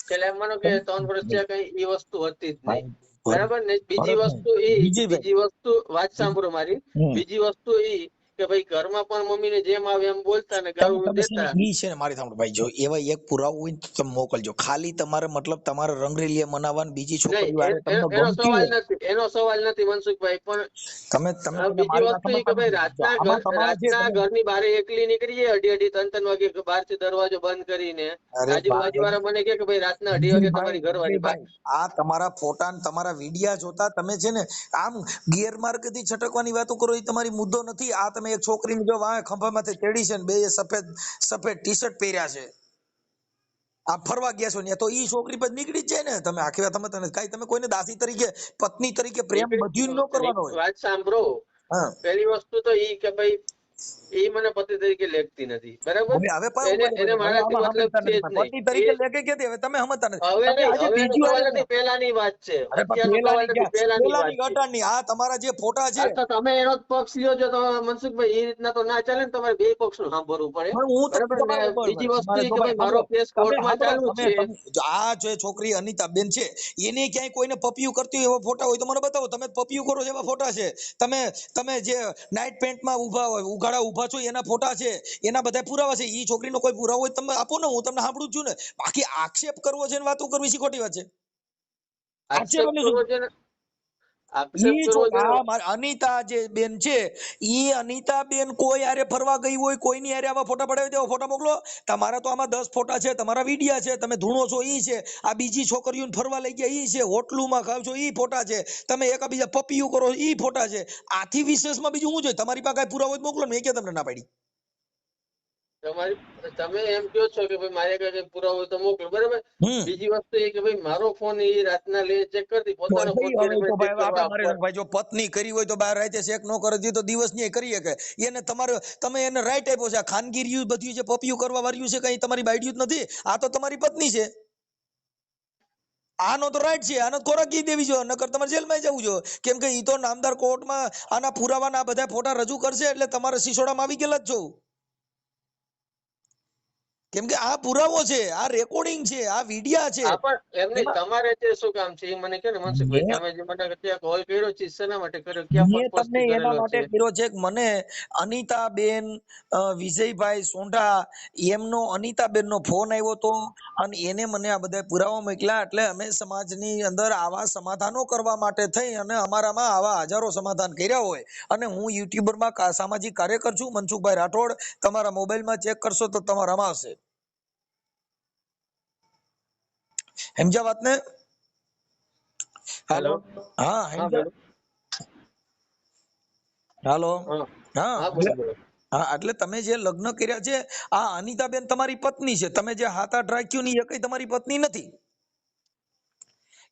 છેલ્લા એમ માનો કે 3 વર્ષ થયા, કઈ એ વસ્તુ હતી જ નહીં, બરાબર. ને બીજી વસ્તુ વાત સાંભળો મારી. બીજી વસ્તુ એ કે ભાઈ ઘરમાં પણ મમ્મીને જેમ આવે એમ બોલતા ને ગાળું દેતા. ઈ છે ને મારી સાંભળો ભાઈ, જો એવા એક પુરાવો હોય તો તમે મોકલજો. ખાલી તમારે મતલબ તમારે રંગરેલીએ મનાવવાનું બીજી છોકરીઓ હારે તમને એનો ગમતી સવાલ હોય, નથી, એનો સવાલ નથી મનસુખભાઈ. પણ તમે એને બીજી મારી વસ્તુ એ કે ભાઈ આમાં તમારે જે રાતના ઘરની બહાર એકલી નીકળી જાય 2:30-3 વાગે, બહાર થી દરવાજો બંધ કરીને. આજુબાજુ વાળા મને કે ભાઈ રાતના 2:30 વાગે તમારી ઘરવાળી બહાર. આ તમારા ફોટા ને તમારા વિડિયા જોતા તમે છે ને આમ ગેરમાર્ગથી છટકવાની વાતો કરો, એ તમારી મુદ્દો નથી. આ તમે એક છોકરીને જો વાંહે ખંભામાંથી તેડી છે ને બે સફેદ ટી શર્ટ પહેર્યા છે, આ ફરવા ગયા છો ને, તો ઈ છોકરી પર નીકળી જ જાય ને. તમે આખી વાત તમે કોઈને દાસી તરીકે, પત્ની તરીકે પ્રેમ બધું ન કરવાનો હોય. વાત સાંભળો, હા, પેલી વસ્તુ તો ઈ કે ભાઈ એ મને પતિ તરીકે લેખતી નથી, બરાબર. હવે એને મારાથી મતલબ છે જ પતિ તરીકે નહીં. લેખે કે હવે તમે સમજતા નથી. હવે તમે નહીં, આજે હવેનો બીજું સવાલ હારે નથી, પહેલાની વાત છે. અરે પણ અત્યારનો સવાલ નથી, પહેલાની વાત પેલાની છે. ઘટાડની આ તમારા જે ફોટા છે, તો તમે એનો જ પક્ષ લ્યો છો તો મનસુખભાઈ, એ રીતના તો ના ચાલે ને. તમારે બે પક્ષનું સાંભળવું પડે, પણ હું તમને બરાબર. ને બીજી વસ્તુ એ કે ભાઈ મારો કેસ તમે કોર્ટમાં ચાલુ છે. આ જે છોકરી અનિતાબેન છે એને ક્યાંય કોઈને પપિયું કરતી હોય એવા ફોટા હોય તો મને બતાવો. તમે પપિયું કરો છો એવા ફોટા છે. તમે જે નાઇટ પેન્ટમાં ઉઘાડા ઉભા છો એના ફોટા છે, એના બધા પુરાવા છે. એ છોકરીનો કોઈ પુરાવો હોય તમે આપો ને, હું તમને સાંભળું છું ને. બાકી આક્ષેપ કરવો છે ને વાતો કરવી છે, ખોટી વાત છે. આક્ષેપ કરવો છે ને, આક્ષેપ કરવો છે ને. અનિતા જે બેન છે, ઈ અનિતા બેન કોઈ હારે ફરવા ગઈ હોય, કોઈની હારે આવા ફોટા પડાવી દેવા, ફોટા મોકલો. તમારા તો આમાં 10 ફોટા છે, તમારા વિડિયા છે, તમે ધૂણો છો ઈ છે, આ બીજી છોકરીઓને ફરવા લઈ ગયા ઈ છે, હોટલુમાં ખાવ છો ઈ ફોટા છે, તમે એકબીજા પપિયું કરો ઈ ફોટા છે. આથી વિશેષમાં બીજું શું જોઈએ? તમારી પાસે કઈ પુરાવો હોય મોકલો, મેં કે તમને ના પાડી. તમે એમ કહો છો કે ભાઈ મારે કઈ પુરાવો હોય તો મોકલો, બરાબર. બીજી વસ્તુ એ કે ભાઈ મારો ફોન એ રાતના લે ચેક કરતી, પોતાનો ફોન ચેક કરવા આપો. જો પત્ની કરી હોય તો બહાર રાતે ચેક ન કરે તો દિવસ ની કરી શકે. એને તમે એને રાઈટ આપ્યો છે. ખાનગી રહ્યું બધું જે પપિયું કરવા વાળ્યું છે, કઈ તમારી બાઈડ્યું જ નથી. આ તો તમારી પત્ની છે. આનો તો રાઈટ છે, આનો ખોરાકી દેવી જોઈએ, નકર તમારે જેલમાં જવું જોઈએ. કેમ કે ઈ તો નામદાર કોર્ટમાં આના પુરાવાના બધા ફોટા રજૂ કરશે એટલે તમારે સિસોડામાં આવી ગયેલા જ છો. કેમ કે આ પુરાવો છે, આ રેકોર્ડિંગ છે, આ વિડિયા છે. હા પણ એમ નહીં, એમાં તમારે તે શું કામ છે એ મને કહો ને મનસુખભાઈ. મેં તમે જે મને અત્યારે કોલ કર્યો છે શેના માટે કર્યો, ક્યાં મેં પર્પઝ તમને થી એના કરેલો માટે છે? કર્યો છે કે મને અનિતાબેન વિજયભાઈ સોંઢા એમનો અનિતાબેનનો ફોન આવ્યો હતો અને એને મને આ બધા પુરાવા મોકલ્યા. એટલે અમે સમાજની અંદર આવા સમાધાનો કરવા માટે થઈ અને અમારામાં આવા હજારો સમાધાન કર્યા હોય. અને હું યુટ્યુબરમાં સામાજિક કાર્યકર છું, મનસુખભાઈ રાઠોડ. તમારા મોબાઈલમાં ચેક કરશો તો તમારામાં હશે. સમજ્યા વાતને? હાલો, હેલો. હા હા સમજ્યા? બોલો. હાલો, હા હા હા બોલો બોલો. હા, એટલે તમે જે લગ્ન કર્યા છે, આ અનિતાબેન તમારી પત્ની છે. તમે જે હાથ આઠ રાખ્યું ની એ કઈ તમારી પત્ની નથી.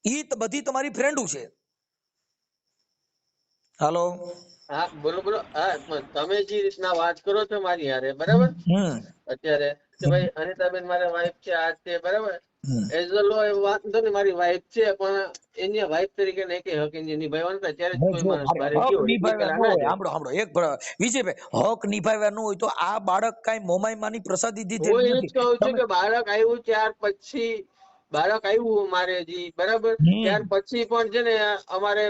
ઈ બધી તમારી ફ્રેન્ડો છે. હાલો, હા બોલો બોલો. હા પણ તમે જે રીતના વાત કરો છો મારી હારે, બરાબર, હમ અત્યારે કે ભાઈ અનિતાબેન મારા વાઇફ છે, આ છે, બરાબર, હમ એઝ અ લો એ વાત નથી, મારી વાઇફ છે, પણ એની વાઇફ તરીકે નહીં કે હક એની નિભાવવાનો થાય ત્યારે જ હવે કોઈ જો માણસ મારે બહાર હક ગયો હોય, એ નિભાવ્યા ન પેલા ના હોય, જાય. સાંભળો સાંભળો એક વિજયભાઈ, હક નિભાવ્યા ન હોય તો આ બાળક કઈ મોમાઈ માની પ્રસાદી હું દીધેલી એ જ નથી. કહું છું તમે કે બાળક આવ્યું ત્યાર પછી, બાળક આવ્યું મારે જી, બરાબર, ત્યાર પછી પણ છે ને અમારે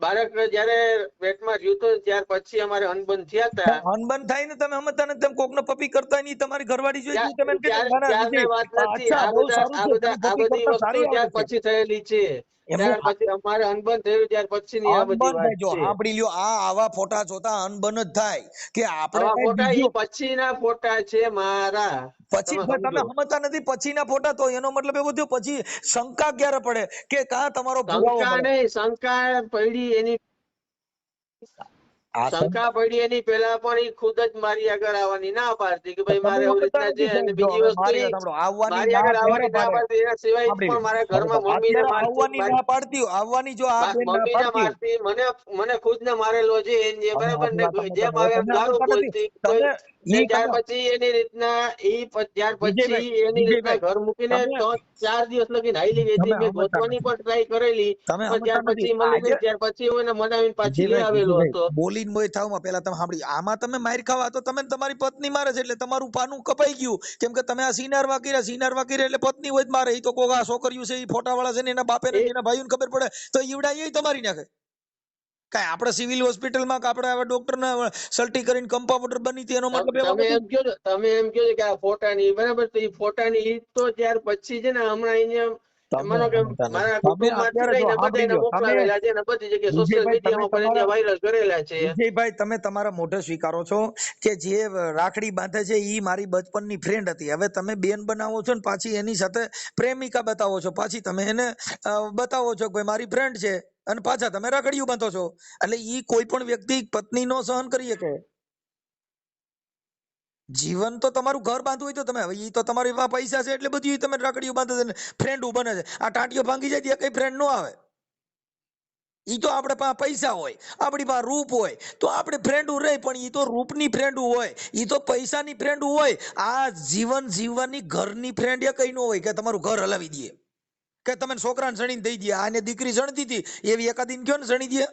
બાળક જયારે પેટમાં રહ્યું હતું ત્યાર પછી અમારે અનબન થયા હતા. અનબન થાય ને તમે સમજતા નથી. તમે કોકને પપી કરતા નહીં, તમારી ઘરવાળી જોઈ ગઈ, તમે એને કીધું, ના ના ત્યારની વિજય, વાત નથી. અચ્છા બહુ સારું છે, તમે આ પપી બધી કરતા વસ્તુ સારી ત્યાર આવડે છે. પછી થયેલી છે. એમને ત્યાર પછી અમારે અનબન થયું ત્યાર પછીની આ બધી અનબન વાત થાય. જો છે. સાંભળી લ્યો, આ આવા ફોટા જોતા અનબન જ થાય કે આપણે આવા કઈ ફોટા બીજો ઈ પછીના ફોટા છે મારા, પછી તમે તમે સમજો. સમજતા નથી. પછીના ફોટા તો એનો મતલબ એવો થયો પછી શંકા ક્યારે પડે કે કા તમારો પુરાવો શંકા મળે. નહીં, શંકા પડી એની, આ શંકા પડી એની પહેલા પણ ઈ ખુદ જ મારી આગળ આવવાની ના પાડતી કે ભાઈ તમે મારે આવી સમજતા રીતના છે. નથી અને સાહેબ. જો બીજી હવે વસ્તુ મારી ઈ વાત સાંભળો, આવવાની મારી ના આગળ ક્યારે આવવાની ના પાડે? પાડતી, એના સિવાય સાંભળી પણ લ્યો, મારા હવે ઘરમાં મમ્મીને અત્યારે મારતી, આવવાની ના પાડતી હોય, આવવાની જો આ બેન ના મમ્મીને પાડતી હોય. મારતી, મને ખુદને મારેલો છે એની, હવે બરાબર ને, આપણી વાત સમજતા જેમ નથી. હવે આવે એમ તમે ગાળું સમજતા નથી. બોલતી કોઈ. તમે ને ઈ ત્યાર તમે પછી એની રીતના ત્યાર પછી વિજયભાઈ, એની રીતના વિજયભાઈ, ઘર મૂકીને તમે તો 4 દિવસ લગીને હાલી ગઈ હતી. તમે મેં સમજતા ગોતવાની નથી. પણ ટ્રાય કરેલી, તમે પણ ત્યાર સમજતા નથી. પછી મળી આજે નહીં. ત્યાર પછી હું એને મનાવીને પાછી લઈ વિજયભાઈ, આવેલો વિજયભાઈ, હતો. બોલીને બોય થાવમાં પહેલા તમે સાંભળી. આમાં તમે માર ખાવા તો તમે તમારી પત્ની મારે છે એટલે તમારું પાનું કપાઈ ગયું. કેમ કે તમે આ સિનારવા કર્યા એટલે પત્ની હોય જ મારે. ઈ તો કોક આ છોકરીઓ છે, ઈ ફોટા વાળા છે ને એના બાપે ને એ એના ભાઈઓને ખબર પડે તો ઈવડા એ તમારી નાખે. કાંઈ આપણે સિવિલ હોસ્પિટલમાં આપણે આવા ડોક્ટરને સલ્ટી કરીને કમ્પાઉન્ડર બની હતી એનો મતલબ એવો તમે નથી. એમ કહો છો કે આ ફોટાની, બરાબર, તો એ ફોટાની ઈ તો ત્યાર પછી છે ને હમણાં અહીંયા તમે માનો કે સમજતા નથી. મારા તમે કુટુંબમાંથી અત્યારે જો લઈને સાંભળી બધાને લ્યો, તમે મોકલાવેલા છે ને બધી જગ્યાએ સોશિયલ વિજયભાઈ, તમે મીડિયામાં પણ તમારા અહીંયા વાયરલ કરેલા છે. વિજયભાઈ, તમે તમારા મોઢે સ્વીકારો છો કે જે રાખડી બાંધે છે ઈ મારી બચપનની ફ્રેન્ડ હતી. હવે તમે બેન બનાવો છો ને પાછી એની સાથે પ્રેમિકા બતાવો છો. પાછી તમે એને બતાવો છો કે ભાઈ મારી ફ્રેન્ડ છે અને પાછા તમે રાખડીઓ બાંધો છો. એટલે ઈ કોઈ પણ વ્યક્તિ પત્ની નો સહન કરી શકે. જીવન તો તમારું ઘર બાંધવું હોય તો તમે, હવે ઈ તો તમારી પાસે પૈસા છે એટલે બધી તમે રાખડીઓ બાંધે છે, ફ્રેન્ડ બને છે. આ ટાંટીઓ ભાંગી જાય ત્યાં કઈ ફ્રેન્ડ નો આવે. ઈ તો આપણે પાસે પૈસા હોય, આપણી પાસે રૂપ હોય તો આપણે ફ્રેન્ડ રહે, પણ ઈ તો રૂપની ફ્રેન્ડ હોય, ઈ તો પૈસાની ફ્રેન્ડ હોય. આ જીવન જીવવાની ઘરની ફ્રેન્ડ એ કઈ ન હોય કે તમારું ઘર હલાવી દે, કે તમે છોકરાને સણીને દઈ દે. આને દીકરી સણતી હતી એવી એકાદીને કયો ને સણી દે.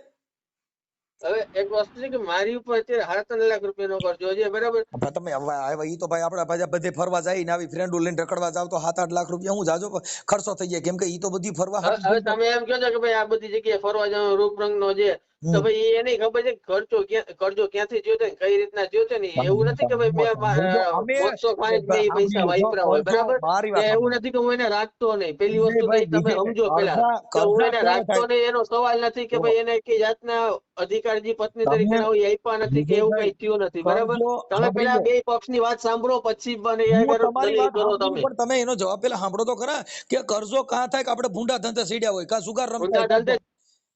હવે એક વસ્તુ છે કે મારી ઉપર અત્યારે 3.5 લાખ રૂપિયાનો કરજો છે, બરાબર. તમે હવે ઈ તો ભાઈ આપણે પાછા બધે ફરવા જાય ને આવી ફ્રેન્ડો લઈને રખડવા જાવ તો 7-8 લાખ રૂપિયા હું જાજો ખર્ચો થઈ જાય. કેમ કે ઈ તો બધી ફરવા હવે તમે એમ કહો છો કે ભાઈ આ બધી જગ્યાએ ફરવા જવાનો રૂપરંગ નો છે, તો ભાઈ એને ખબર છે કરજો ક્યાંથી થયો છે, કઈ રીતના થયો છે ને. એવું નથી કે ભાઈ મેં મોજશોખ મારી મેં ઈ પૈસા વાપરા હોય, બરાબર, મારી કે વાત એવું સાંભળો નથી કે હું એને રાખતો નહીં. પેલી વસ્તુ તો વિજયભાઈ, તમે સમજો પેલા કે હું કરજા એને ક્યારે રાખતો થાય? નહીં એનો સવાલ નથી કે જો ભાઈ એને કઈ જાતના અધિકાર જે પત્ની તરીકે તમે આપ્યા નથી કે એવું કઈ વિજયભાઈ થયું નથી, બરાબર. કરજો તમે સાંભળી પેલા લો. બે પક્ષની વાત સાંભળો પછી મને હું આગળ તમારી દલીલ વાત કરો સાંભળું તમે. પણ તમે એનો જવાબ પેલા સાંભળો તો ખરા કે કરજો કાં થાય કે આપણે ભૂંડા ધંધે સીડ્યા હોય કાં સુગાર રમતા ઊંધા હોય ધંધે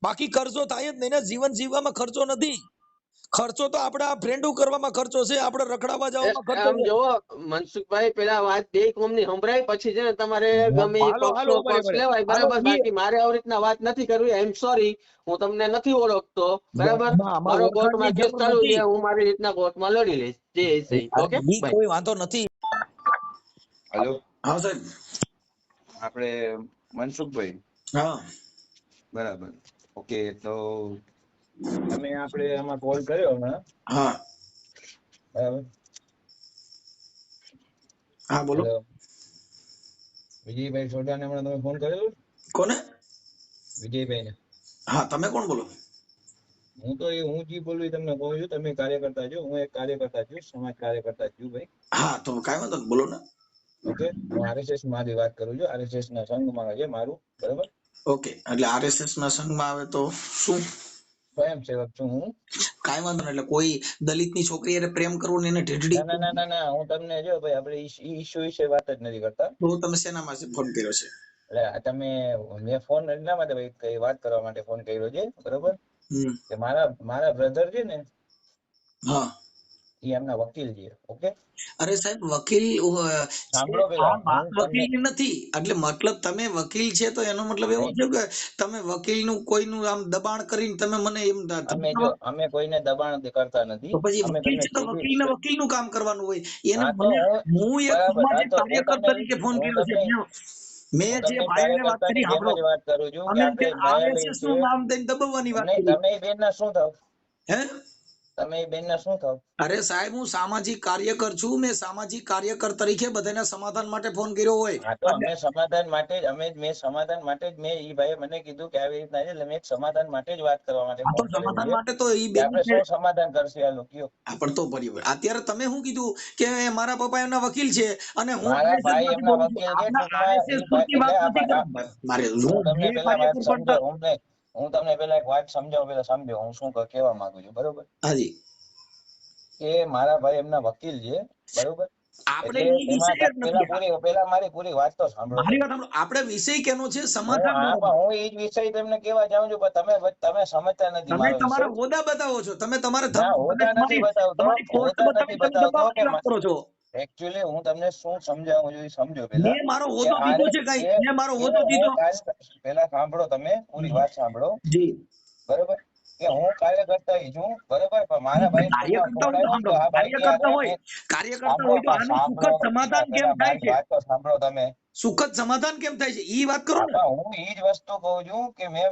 બાકી કરજો થાય જ નહીં ને. જીવન જીવવામાં ખર્ચો નથી. ખર્ચો તો આપણે આ ફ્રેન્ડો કરવામાં ખર્ચો છે, આપણે રખડાવા જવામાં ખર્ચો આમ છે. જોવો મનસુખભાઈ, પેલા વાત બે કોમની સંભળાય પછી છે ને તમારે ગમે એ હાલો હાલો પક્ષનો બરે પક્ષ બરે લેવાય, હાલો બરાબર. બાકી મારે આવી રીતના વાત નથી કરવી. આઈ એમ સોરી, હું તમને નથી ઓળખતો, બરાબર. આમાં મારો ઓળખાણની કોર્ટમાં કેસ જરૂર ચાલુ છે, નથી. હું મારી રીતના કોર્ટમાં લડી લઈશ જે છે. અરે ઓકે ઈ બાય. કોઈ વાંધો નથી. હેલો, હા સાહેબ. આપણે મનસુખભાઈ, હા બરાબર, ઓકે. તો તમે આપણે આમાં કોલ કર્યો હમણાં, હા બરાબર. હા બોલો. હેલો, વિજયભાઈ સોઢાને હમણાં તમે ફોન કરેલો? કોને? વિજયભાઈ ને. હા, તમે કોણ બોલો? હું જે બોલું એ તમને કહું છું. તમે કાર્યકર્તા છો, હું એક કાર્યકર્તા છું, સમાજ કાર્યકર્તા છું ભાઈ. હા, તો કાંઈ વાંધો નહીં, બોલો ને. ઓકે, હું આરએસએસ માંથી વાત કરું છું. આરએસએસ ના સંઘમાં છે મારું, બરોબર? ઓકે, એટલે આરએસએસ ના સંઘમાં આવે તો શું? સ્વયંસેવક છું હું. કાંઈ વાંધો નહીં, એટલે કોઈ દલિતની છોકરી હારે પ્રેમ કરવો ને એને ઢીઢડી ના ના ના ના ના, હું તમને જો ભાઈ આપણે ઈશ્યુ વિશે વાત જ નથી કરતા. તો તમે શેનામાં ફોન કર્યો છે? એટલે મેં ફોન એટલા માટે ભાઈ કઈ વાત કરવા માટે ફોન કર્યો છે, બરોબર? કે મારા બ્રધર છે ને, હા, એ એમના વકીલ છે. ઓકે, અરે સાહેબ, વકીલ સાંભળો આ પેલા, વાત હું તમને વકીલ નથી. એટલે મતલબ તમે વકીલ છે તો એનો મતલબ એવો છે કે તમે વકીલનું કોઈનું આમ દબાણ કરીને તમે મને એમ અમે કોઈને દબાણ કરતા નથી. તો પછી અમે વકીલ તમને છે તો વકીલને વકીલનું કામ કરવાનું હોય. એને હા તો મને હું એક બરાબર, હા સામાજિક તો કાર્યકર તરીકે ફોન કર્યો છે. મેં જે ભાઈઓને વાત કરી, કાર્યકર્તાની જેમ સાંભળો, જ વાત કરું છું કે અમે આપણે ન્યાયાલય આરએસએસ છે. નું નામ દઈને દબાવવાની વાત કરી. તમે એ બેન ના શું થાવ? હે? તમે એ બેન ના શું થાવ? અરે સાહેબ, હું સામાજિક કાર્યકર છું. મેં સામાજિક કાર્યકર તરીકે બધાના સમાધાન માટે ફોન કર્યો હોય. હા તો એટલે મેં સમાધાન માટે જ મેં ઈ ભાઈએ મને કીધું કે આવી રીતના છે, એટલે મેં સમાધાન માટે જ વાત કરવા માટે આ તો ફોન કરેલો સમાધાન છે માટે તો એ કે બેન આપણે છે. શું સમાધાન કરશે આ લોકો? પણ તો બરાબર, અત્યારે તમે શું કીધું કે મારા પપ્પા એમના વકીલ છે અને હું મારા આરએસએસ ભાઈ માંથી એમના બોલું છું. વકીલ છે આપણા ટૂંકમાં આરએસએસ ઈ પૂરતી વાત એટલે નથી કરવાની મારે. હું હું તમને જે પેલા વાત કાર્યકર સમજો, પણ હું તમને પેલા એક વાત સમજાવું, પેલા સમજો હું શું કહેવા માંગુ છું, બરોબર? હાજી, કે મારા ભાઈ એમના વકીલ છે, બરોબર? આપણે એટલે ઈ વિષય જ નથી. પેલા મારી પૂરી વાત તો સાંભળો મારી તમે. વાત સાંભળો. આપણે વિષય કેનો છે? હું સમાધાન નો. પણ હું એ જ વિષય તમને કેવા જાઉં છું, પણ તમે સમજતા નથી તમે મારો વિષય. તમારા હોદ્દા બતાવો છો. તમે તમારા ના, તમે હોદ્દા નથી તમારી બતાવતો, તમારી પોસ્ટ હોદ્દા બતાવી નથી તમે બતાવતો કે દબાવવાની વાત કરો છો. એકચ્યુઅલી હું તમને શું સમજાવું છું એ સમજો પેલા. મેં મારો કે હોદ્દો દીધો છે કઈ? કે મેં મારો કે હોદ્દો દીધો. પેલા સાંભળો, તમે પૂરી વાત સાંભળો, જી, બરોબર? કે હું કાર્યકર્તા છું, બરોબર? પણ મારા ભાઈ ટૂંકમાં કાર્યકર્તા ફોન હોય તો આવ્યો સાંભળો, કે આ ભાઈ ની કાર્યકર્તા હારે હોય, મેં કાર્યકર્તા સાંભળો, હોય તો પણ આનું સાંભળો સુખદ સમાધાન કેમ પેલા થાય મારી છે? વાત તો સાંભળો તમે. સુખદ સમાધાન કેમ થાય છે? ઈ વાત કરો ને. આપા હું એ જ વસ્તુ કહું છું કે મને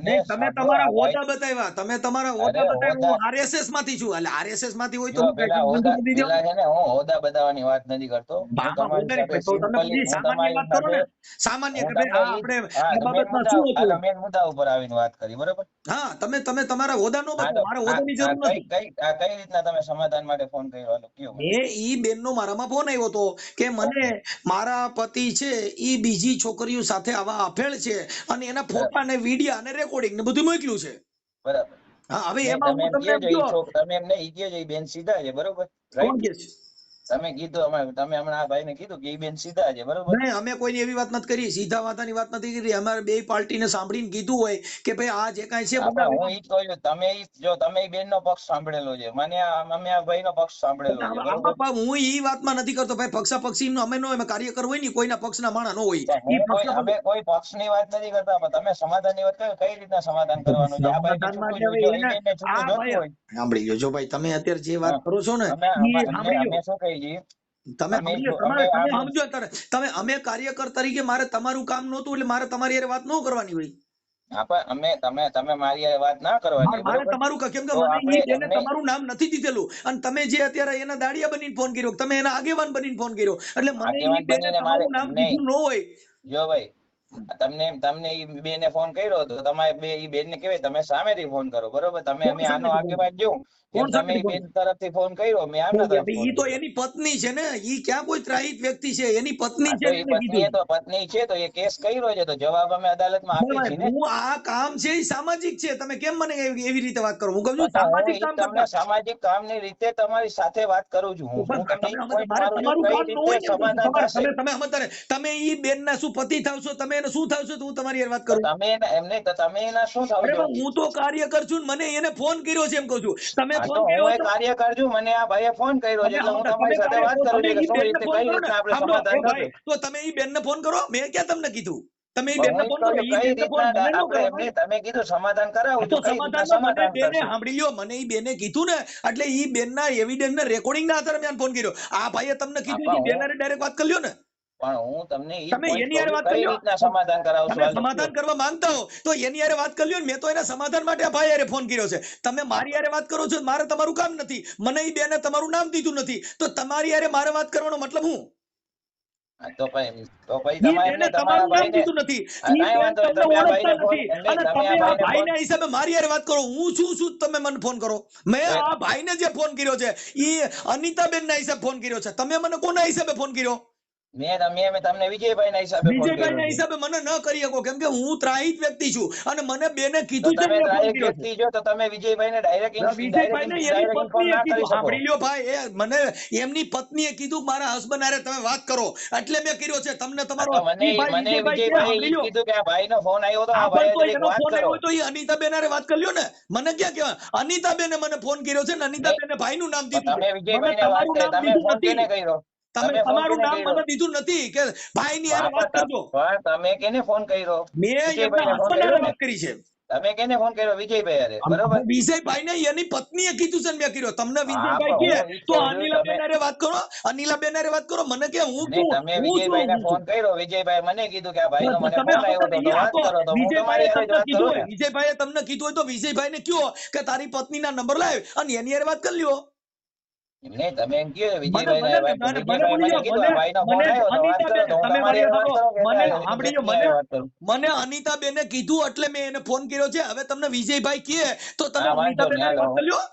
નહીં, તમે સાંભળો, તમારા આ ભાઈ, હોદ્દા બતાવ્યા. તમે તમારા અરે હોદ્દા બતાવ્યા. હોદ્દા, હું આરએસએસ માંથી છું. એટલે આરએસએસ માંથી હોય તો જો હું કઈ મંજૂરી દીધી દો. પેલા છે ને, હું હોદ્દા બતાવવાની વાત નથી કરતો. હું આમાં તમારી હોદ્દા સાથે નહીં તો તમે સિમ્પલી, પછી સામાન્ય વાત કરો ને. સામાન્ય હું કે ભાઈ તમને આ આપણે આ મેન બાબતમાં મુદ્દા, શું હતું? મેન મુદ્દા ઉપર આવીને વાત કરી, બરોબર? હા, તમે તમારા હોદ્દા નો હા બતાવો. તો મારા હોદ્દાની જરૂર નથી. કઈ રીતના તમે સમાધાન માટે ફોન કર્યો? હાલો કયો મને. ઈ બેનનો મારામાં ફોન આવ્યો હતો કે મને ઓકે, મારા પતિ છે ઈ બીજી છોકરીઓ સાથે આવા અફેળ છે અને એના બરાબર, ફોટા ને વિડિયા અને રેકોર્ડિંગ ને બધું મોકલ્યું છે. બરાબર. હા, હવે ને એમાં તમે હું એમ તમને કહો એમ છો કયો, તમે એમને ઈ કહો છો ઈ બેન સીધા છે, બરોબર? કોણ રાઈટ? કે છે? તમે કીધું તમે હમણાં આ ભાઈને કીધું કે ઈ બેન સીધા છે, બરોબર? નહીં, અમે કોઈની એવી વાત નથી કરી. સીધા વાતાની વાત નથી કરી. અમારે બે પાર્ટીને સાંભળીને કીધું હોય કે ભાઈ આ જે કાંઈ છે આપણે હું બનાવ. ઈ જ કહું છું, તમે ઈ બેન નો પક્ષ સાંભળેલો છે, અમે આ ભાઈ નો પક્ષ સાંભળેલો છે, બરોબર? આમાં હું ઈ વાતમાં નથી કરતો ભાઈ. પક્ષાપક્ષી અમે નો એમાં કાર્યકર હોય ને, કોઈના પક્ષના માણસ ન હોય. ઈ અમે કોઈ પક્ષ ની વાત નથી કરતા, પણ તમે સમાધાન ની વાત કરો, કઈ રીતના સમાધાન કરવાનું છે? આ ભાઈ ને સમાધાનમાં છૂટું એટલે હવે જો, ઈ એને બેન ને છૂટું આ જોતું ભાઈ હોય. સાંભળી લો. જો ભાઈ તમે અત્યારે જે વાત હા, કરો છો ને ઈ સાંભળી લો. અમે શું કહીએ છીએ? તમે અમે સમજો, અમે આ તમે બેન, સમજો અત્યારે. તમે અમે કાર્યકર તરીકે મારે તમારું કામ નહોતું એટલે મારે તમારી હારે વાત ન કરવાની હોય. તમે મારી હારે વાત ના કરવાની, મારે બરોબર? તમારું કેમ કે તો મને આપણે ઈ બેને એમને, તમારું નામ નથી દીધેલું અને તમે જે અત્યારે એના દાડિયા બનીને ફોન કર્યો, તમે એના આગેવાન બનીને ફોન કર્યો, એટલે મને ઈ આગેવાન બેને બનીને મારે તમારું નામ નહીં, દીધું ન હોય. જો ભાઈ, તમને ઈ બેને ફોન કર્યો તો તમારે ઈ બેન ને કહેવાય તમે સામેથી ફોન કરો, બરોબર? કોણ અમે આનો સામેથી ફોન આગેવાન જો, એમ કોણ તમે સામેથી ઈ ફોન બેન તરફથી ફોન કર્યો, મેં આમના તરફ ફોન ઈ તો કર્યો. એની પત્ની છે ને. ઈ ક્યાં કોઈ ત્રાહિત વ્યક્તિ છે? એની પત્ની હા છે તો ને એ એને કીધું. પત્ની છે તો એ કેસ કર્યો છે, તો જવાબ અમે અદાલતમાં આપીએ છીએ ને. હું આ કામ છે ઈ સામાજિક છે. તમે કેમ મને એવી રીતે વાત કરો? હું કહું છું તો હું સામાજિક ઈ કામ તમને કરતા. સામાજિક કામની રીતે તમારી સાથે વાત કરું છું. હું તમને ઈ પોઈન્ટ મારે મારું છું, તમારું કઈ કામ ન રીતે હોય ને એમ કહું છું. સમાધાન થશે. તમે સમજતા નહીં. તમે ઈ બેનના શું પતિ થાવશો? તમે એને શું થાવશો? તો હું તમારી હારે વાત તો કરું. તમે એના શું અરે થવજો? પણ હું તો કાર્યકર છું ને. મને એને ફોન કર્યો છે એમ કહું છું. તમે હા ફોન તો કર્યો હું એ હતો. કાર્યકર છું, મને આ ભાઈએ ફોન કર્યો છે, એટલે હું તમારી સાથે વાત કરું તમે છું કે ઈ શું બેનને રીતે, ફોન કઈ કરો ને. રીતના આપણે સાંભળો સમાધાન એ થશે. ભાઈ, તો તમે ઈ બેનને ફોન કરો. મેં ક્યાં તમને કીધું? તમે ઈ પણ બેનને હું ઈ ફોન કહું કરો. છું ઈ કઈ બેનને ફોન રીતના મને ન આપણે કરો. એમને, તમે કીધું સમાધાન કરાવું તો છું, કઈ રીતના સમાધાનમાં મને સમાધાન બેને કરશે? સાંભળી લ્યો. મને ઈ બેને કીધું ને, એટલે ઈ બેનના એવિડન્સ ને રેકોર્ડિંગ ના આધારે મેં ફોન કર્યો. આ ભાઈએ તમને કીધું ઈ બેન હારે ડાયરેક્ટ વાત કરી લ્યો ને. પણ હું તમને ઈ તમે પોઈન્ટ એની કહું હારે છું, વાત કરી કઈ લ્યો. રીતના સમાધાન કરાવશો? તમે હાલો કયો. સમાધાન કરવા માંગતા હો તો એની હારે વાત કરી લ્યો ને. મેં તો એના સમાધાન માટે આ ભાઈ હારે ફોન કર્યો છે. તમે મારી હારે વાત કરો છો, મારે તમારું કામ નથી. મને ઈ બેને તમારું નામ દીધું નથી, તો તમારી હારે મારે વાત કરવાનો મતલબ હું? તો પછી ઈ તમારે બેને એમને તમારા તમારું નામ ભાઈને દીધું નથી, ઈ કાંઈ બેન વાંધો નહીં, તમને તમે આ ઓળખતા ભાઈને ફોન નથી, એમને અને તમે તમે આ આ ભાઈને ફોન ભાઈના હિસાબે મારી હારે વાત કરો. હું છું તમે મને ફોન કરો. મેં તો આ ભાઈને જે ફોન કર્યો છે ઈ અનિતાબેન ના હિસાબે ફોન કર્યો છે. તમે મને કોના હિસાબે ફોન કર્યો? મેં તમને વિજયભાઈ ના હિસાબે ફોન વિજયભાઈ કર્યો ના છે. હિસાબે મને ન કરી શકો, કેમ કે હું ત્રાહિત વ્યક્તિ છું અને મને બેને તો કીધું છે તમે મેં ફોન ડાયરેક્ટ કર્યો છે. વ્યક્તિ છો તો તમે વિજયભાઈ ને વિજયભાઈ ને એની ડાયરેક્ટ ઇન્ફોર્મ પત્નીએ ના કરી કીધું, શકો. સાંભળી લ્યો ભાઈ, એ મને એમની પત્નીએ કીધું મારા હસબન્ડ હારે તમે વાત કરો, એટલે મેં કર્યો છે. તમને આ તમારો તો મને ઈ ભાઈ મને વિજયભાઈ કે વિજયભાઈ સાંભળી ઈ જ લ્યો. કીધું કે આ ભાઈ નો ફોન આવ્યો તો આ હા, પણ ભાઈ તો જરીક એનો વાત ફોન કરો. આવ્યો તો ઈ અનિતાબેન હારે વાત કરી લ્યો ને. મને ક્યાં કહેવાય? અનિતાબેને મને ફોન કર્યો છે ને અનિતાબેને ભાઈનું નામ દીધું છે. તમે મને વિજયભાઈ ને વાત તમારું કરી, નામ તમે દીધું ફોન નથી. કેને કર્યો? તમે તમે ફોન તમારું કેને નામ કર્યો? મને દીધું નથી કે ભાઈની હારે વાત કરજો. પણ તમે કેને ફોન કર્યો? મેં વિજયભાઈ એમના ને ફોન હસબન્ડ કર્યો હારે ને? વાત કરી છે. તમે કેને ફોન કર્યો? વિજયભાઈ હારે, બરોબર? વિજયભાઈ ને એની પત્નીએ કીધું છે ને મેં કર્યો. તમને હા, વિજયભાઈ પણ કે હું ઈ તો કહું છું તમે અનિલાબેન હારે વાત કરો, અનિલાબેન હારે વાત કરો. મને કે હું નહીં, તમે વિજયભાઈ ને હું ફોન છું. કર્યો, વિજયભાઈ મને કીધું કે આ ભાઈ નો મને તમે ફોન આવ્યો તમે તો આ વાત તો કરો, તો હું વિજયભાઈએ તમારી હારે જ તમને વાત કીધું કરું હોય, ને. વિજયભાઈએ તમને કીધું હોય તો વિજયભાઈ ને કયો કે તારી પત્નીના નંબર લાવ અને એની હારે વાત કરી લ્યો. નહીં, તમે એમ કહો મને વિજયભાઈ મને ને મને વિજયભાઈ બોલી મને લો, કીધું આ ભાઈ નો ફોન મને આવ્યો તો વાત કરો, અનિતાબેન, તો હું તમે તમારી મારી હારે વાત સાંભળો, કરું કે મને એની સાંભળી લો, પત્ની હારે વાત કરું. મને અનિતાબેને કીધું એટલે મેં એને ફોન કર્યો છે. હવે તમને વિજયભાઈ કહે તો તમે હા, વાંધો અનિતાબેન નહીં, હારે વાત હાલો. કરી લ્યો.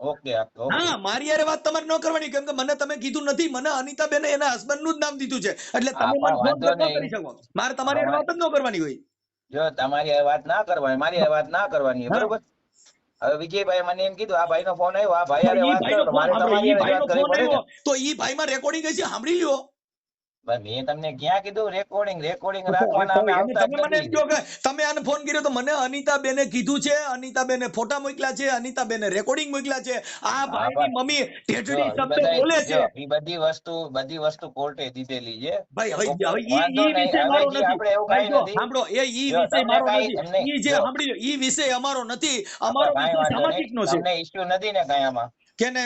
Okay okay. હા, મારી હારે વાત તમારે ન કરવાની, કેમ કે મને તમે કીધું નથી. મને અનિતાબેને એના હસબન્ડ નું જ નામ દીધું છે, એટલે હા, તમે મને પણ ફોન વાંધો ન નહીં. કરી શકો. મારે તમારી હારે વાત જ ન કરવાની હોય. જો તમારી હારે વાત ના કરવાની, મારી હારે વાત ના કરવાની, હા, બરોબર? હવે વિજયભાઈ મને એમ કીધું આ ભાઈ નો ફોન આવ્યો, આ ભાઈ તો હારે ઈ વાત ભાઈ કરો, નો તો ફોન મારે સાંભળો, તમારી ઈ હારે જ ભાઈ વાત નો કરવી ફોન પડે ને. આવ્યો તો ઈ ભાઈ માં રેકોર્ડિંગ હશે, સાંભળી લ્યો. ભાઈ મેં તમને ક્યાં કીધું રેકોર્ડિંગ તો રાખવાના અમે એને આવતા જ તમે મને એમ નથી. કહો કે તમે આને ફોન કર્યો તો મને અનિતાબેને કીધું છે, અનિતાબેને ફોટા મોકલ્યા છે, અનિતાબેને રેકોર્ડિંગ મોકલ્યા છે. આ હા, ભાઈની પણ મમ્મી જો ઠેઠડી એ શબ્દ બધા બોલે જો છે. એ બધી વસ્તુ કોર્ટે દીધેલી છે. ભાઈ હવે ઓકે, હવે વાંધો ઈ નહીં, વિષય હવે મારો જે નથી. આપણે એવું ભાઈ કઈ જો નથી. સાંભળો, ઈ જો વિષય તમને મારો કઈ નથી. તમને ઈ જે જો સાંભળી લો, ઈ વિષય અમારો નથી. આપણે અમારો કાંઈ વિષય વાંધો નહીં, સામાજિક નો છે. તમને ઈસ્યુ નથી ને કઈ આમાં? કેને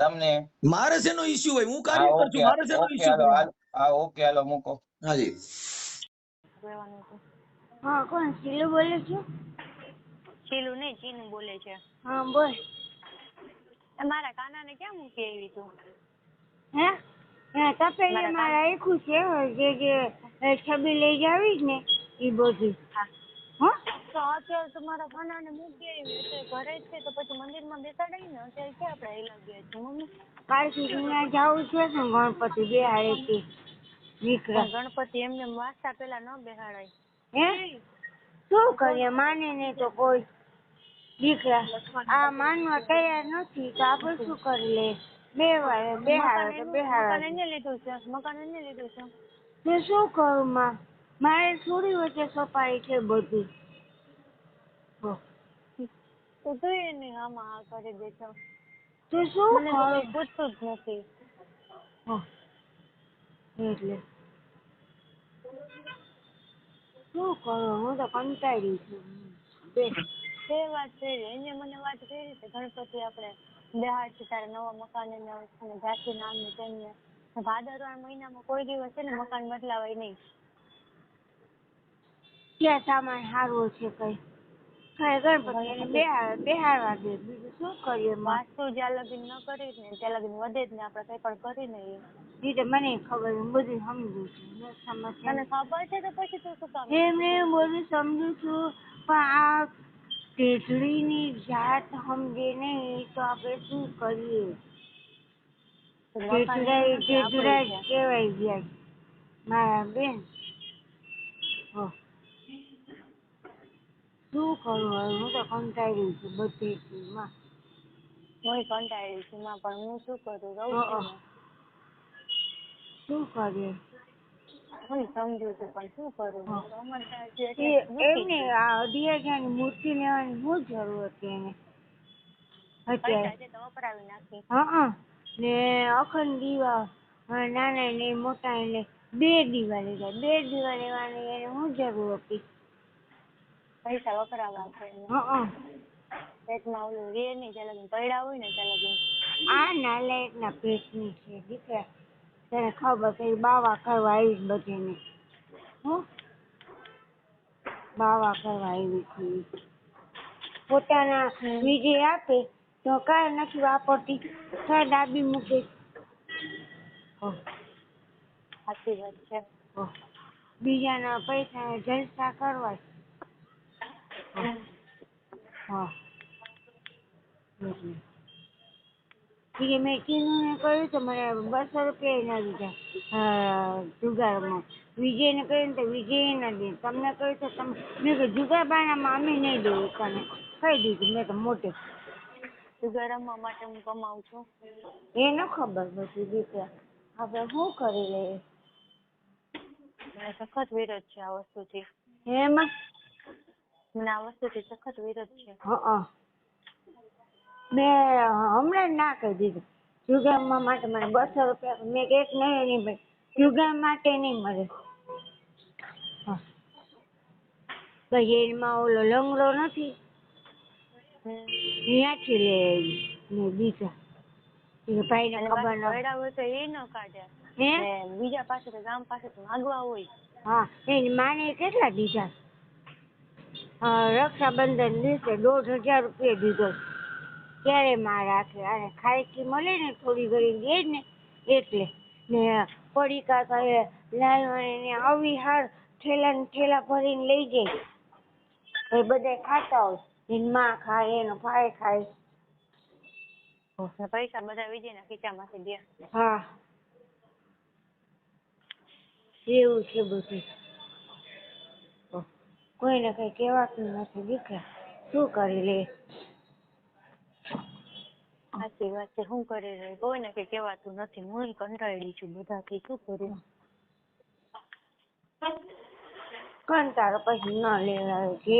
તમને મારે શેનો ઇસ્યુ હોય? હું હા, કાર્યકર ઓકે છું, મારે શેનો ઓકે, ઇસ્યુ હાલો કરવાનો? હા, ઓકે, હાલો મૂકો. હાજી. હા, કોણ શીલુ બોલે છે? શીલું નહીં, ચીનું બોલે છે. હા, બોલ. મારા કાનાને ક્યાં મૂકી આવી તું? હે તપેલીમાં રાખ્યું છે, જે છબી લઈ જાવીશ ને એ બધી. હા, તો અત્યારે તો મારા કાનાને મૂકી આવી, અત્યારે ઘરે જ છે, તો પછી મંદિરમાં બેસાડાય ને. અત્યારે ક્યાં આપણે હેલા ગયા છીએ મમ્મી? કાલથી ત્યાં જવું છે ને ગણપતિ બે હારેથી નીકળે. ગણપતિ એમને વાંચતા પેલા ન બેહાડાય. હે શું કરીએ? માને નહીં તો કોઈ દીકરા આ માનવા તૈયાર નથી, તો આપણે શું કરી લે? બેહાડે તો બેહાડે. મકાન એને લીધું છે, મકાન એને લીધું છે. તો શું કરું માં? મારે થોડી વચ્ચે સફાઈ છે બધી. તો તું એને આમાં આ કરી દે છે. તો શું મને તો કરું? કઈ પૂછતું જ નથી. એટલે શું કરું? હું તો કંટાળી છું. તે વાત કરી, એને મને વાત કરી છે ગણપતિ આપણે બેહાડ છે તારે નવા મકાન અને જાતિ નામની તેમને ભાદરવા મહિનામાં કોઈ દિવસ છે ને મકાન બદલાવાય નહીં. ક્યાં સામાન હારવો છે કઈ? ગણપતિ એને બેહાડવા દે, બીજું શું કરીએ? વાસ્તુ જ્યાં લગીન ન કરી ને ત્યાં લગીન વધે જ ને આપણે કઈ પણ કરી નહીં. એ તો મને ખબર, હું બધું સમજુ છું. તને ખબર છે તો પછી તું શું કામ? મેં બધું સમજુ છું, પણ આ ટેટડીની જાત સમજે નહીં તો આપણે શું કરીએ? ટેટડા જ કહેવાય ગયા મારા બેન. શું કરું હવે? હું તો કંટાળી છું બધી ચીજમાં. હું કંટાળી છું માં, પણ હું શું કરું? રહું છું ને. શું કરીએ? હું સમજુ છું પણ શું કરું? એમને આ 18,000ની મૂર્તિ લેવાની શું જરૂર હતી એને અત્યારે? તો વપરાવી નાખી. ને અખંડ દીવા નાના ને મોટા એટલે 2 દીવા લીધા. 2 દીવા લેવાની એને શું જરૂર હતી? પૈસા વપરાવા છે. પેટમાં ઓલું રે નહીં ત્યાં લગીન પડ્યા હોય ને ત્યાં લગીન. આ નાલાયકના પેટની છે દીકરા, તને ખબર છે? બાવા કરવા આવી બધીને. બાવા કરવા આવી હતી. પોતાના વિજય આપે તો કાંઈ નથી વાપરતી, ડાબી મૂકે. સાચી વાત છે. તો બીજાના પૈસા જલસા કરવા હા એટલે ઈ મેં કીધું ને કહ્યું તો મને 200 રૂપિયા ના દીધા જુગારમાં. વિજયને કહ્યું તો વિજયે ના દે. તમને કહ્યું તો તમે મેં કીધું જુગાર બાણામાં અમે નહીં દઈએ તને કહી દીધું મેં તો મોટે. જુગાર રમવા માટે હું કમાઉં છું. એ ન ખબર બધી રીતે આપણે શું કરી લઈએ. મને સખત વિરોધ છે આ વસ્તુથી. એમાં મને આ વસ્તુથી સખત વિરોધ છે. હા મેં હમણાં જ ના કહી દીધું જુગારમાં માટે મને 200 રૂપિયા મેં એક નહીં ભાઈ જુગાર માટે નહીં મળે. બજેટમાં ઓલો લંગડો નથી ત્યાંથી લઈ આવી ને બીજા ભાઈને ખબર ન વેડા હોય તો એ ન કાઢે હે બીજા પાસે ગામ પાસે માગવા હોય. હા એની માને કેટલા દીધા રક્ષાબંધન દિવસે 1500 રૂપિયા દીધો. ક્યારે માં રાખે અને ખાયકી મળે ને થોડી ઘણી દે જ ને એટલે ને પડીકા કહે લાલવાણી આવી હાર ઠેલા ને ઠેલા ભરીને લઈ જાય એ બધા ખાતા હોય એની માં ખાય એનો ભાઈ ખાય. પૈસા બધા વિજયના ખીચામાંથી દે. હા એવું છે બધું. કોઈને કઈ કહેવાતું નથી દીકરા શું કરી લે. સાચી વાત છે. શું કરી રહી કોઈને કઈ કહેવાતું નથી. હું કંટાળી છું બધાથી શું કરું. કંટાળો પછી ન લેવાય કે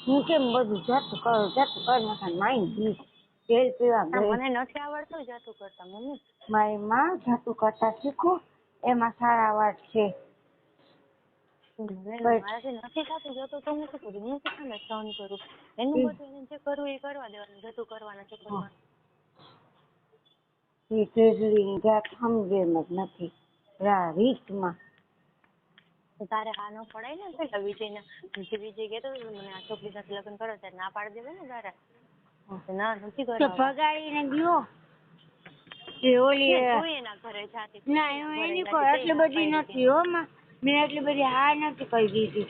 હું કેમ બધું જાતું કરી નાખા માઈ તેલ પીવા ગઈ. મને નથી આવડતું જાતું કરતા મમ્મી. મારી માં જાતું કરતા શીખું એમાં સારા વાત છે. મારાથી નથી થતું જતું તો હું શું કરું. હું શું સહન કરું. એનું બધું એને જે કરવું એ કરવા દેવાનું. જતું કરવાના છે કરવાનું. એ તેજડીની જાત સમજે જ નથી રીતમાં. તારે હા ન પડાય ને પેલા વિજય કહેતો મને આ છોકરી સાથે લગ્ન કરો ત્યારે ના પાડી દેવાય ને તારે. ના નથી કરવા. ભગાડીને ગયો ઓલી એના ઘરે જાતી. ના એની કોઈ આટલી બધી નથી હો માં મેં આટલી બધી હા નથી કહી દીધી.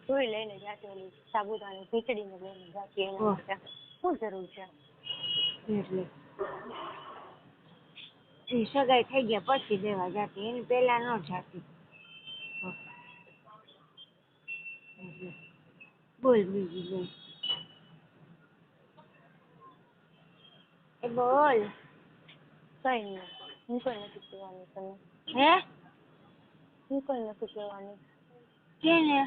તું લઈને જાતી ઓલી સાબુદાણી ખીચડી ને લઈને જાતી એના માટે શું જરૂર છે. એટલે સગાઈ થઈ ગયા પછી દેવા જાતી એની પેલા ન જાતી. બોલ બીજું બોલ એ બોલ. કઈ નહીં હું કઈ નથી કહેવાની તને. હે હું કઈ નથી કહેવાની. કેને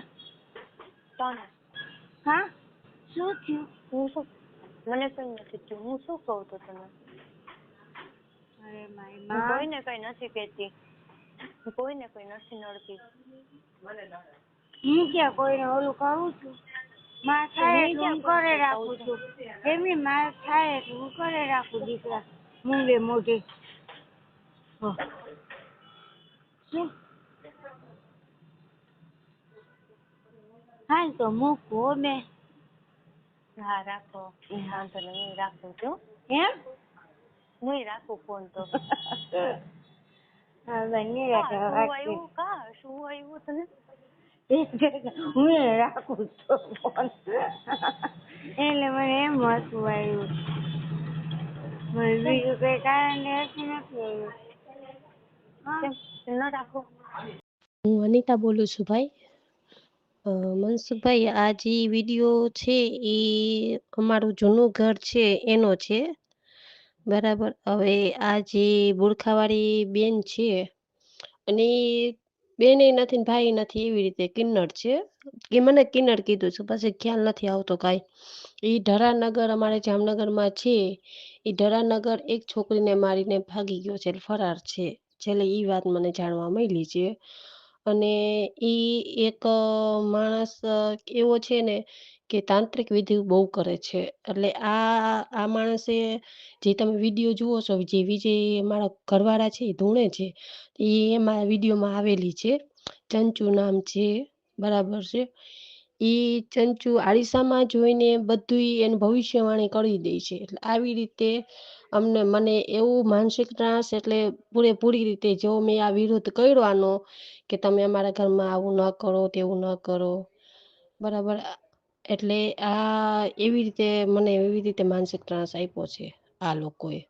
તને હા શું થયું. હું શું મને કઈ નથી થયું. હું શું કહું તો તને. અરે મારી હું માં કોઈને કઈ નથી કહેતી. હું કોઈને કઈ નથી નડતી. હું ક્યાં કોઈને ઓલું કરું છું. માં થાય એટલે હું કરે રાખું છું. એમની માં થાય એટલે હું કરે રાખું દીકરા મૂંગે મોઢે. શું હાલ તો મૂકવો મેં. હા રાખો વાંધો નહીં હું રાખું છું. એમ હું રાખું ફોન તો. હા બંને રાખે શું આવ્યું કા શું આવ્યું તને. હું રાખું છું ફોન એટલે મને એમ હસવું આવ્યું. મને બીજું કઈ કારણ હસવું નથી આવ્યું. ન રાખો. હું અનિતા બોલું છું ભાઈ. મનસુખભાઈ આ જે વિડીયો છે એ અમારું જૂનું ઘર છે એનો છે બરાબર. હવે આ જે બુરખાવાળી બેન છે અને બેન નથી ને ભાઈ નથી એવી રીતે કિન્નર છે કે મને કિન્નર કીધું છે પછી ખ્યાલ નથી આવતો કાંઈ. એ ઢરાનગર અમારે જામનગરમાં છે. એ ઢરાનગર એક છોકરીને મારીને ભાગી ગયો છે ફરાર છે છેલ્લે એ વાત મને જાણવા મળી છે. અને ઈ એક માણસ એવો છે ને કે તાંત્રિક વિધિ બહુ કરે છે. એટલે આ માણસે જે તમે વિડીયો જુઓ છો જે વિજય મારા ઘરવાળા છે એ ધૂણે છે એ એમાં વિડીયોમાં આવેલી છે. ચંચુ નામ છે બરાબર છે. ઈ ચંચુ આડીસામાં જોઈને બધુંય એનું ભવિષ્યવાણી કરી દે છે. એટલે આવી રીતે મને એવું માનસિક ત્રાસ એટલે પૂરેપૂરી રીતે જો મેં આ વિરોધ કર્યો આનો કે તમે અમારા ઘરમાં આવું ન કરો, તેવું ન કરો, બરાબર. એટલે મને એવી રીતે માનસિક ત્રાસ આપ્યો છે આ લોકોએ.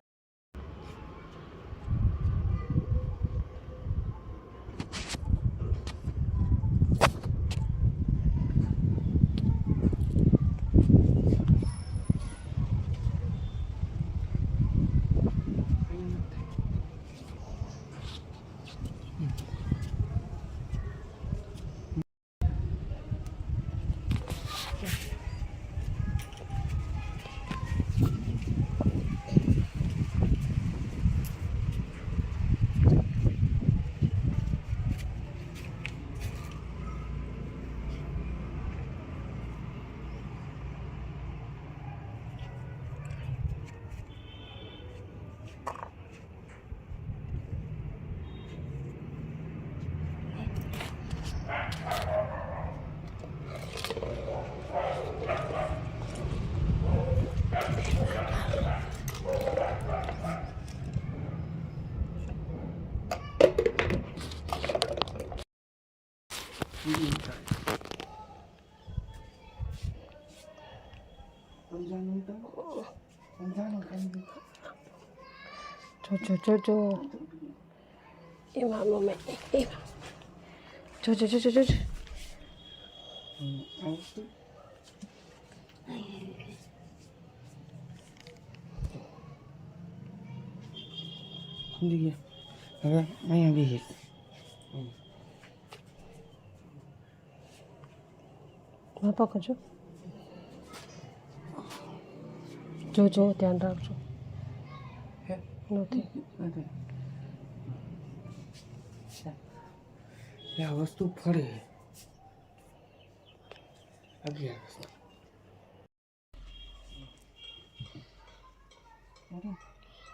જો એમાં મમ્મી જો સમજી ગયા. હવે અહીંયા બેસીશ. પકડજો. જો ધ્યાન રાખજો. નથી આ વસ્તુ ફરે 11 વસ્તુ.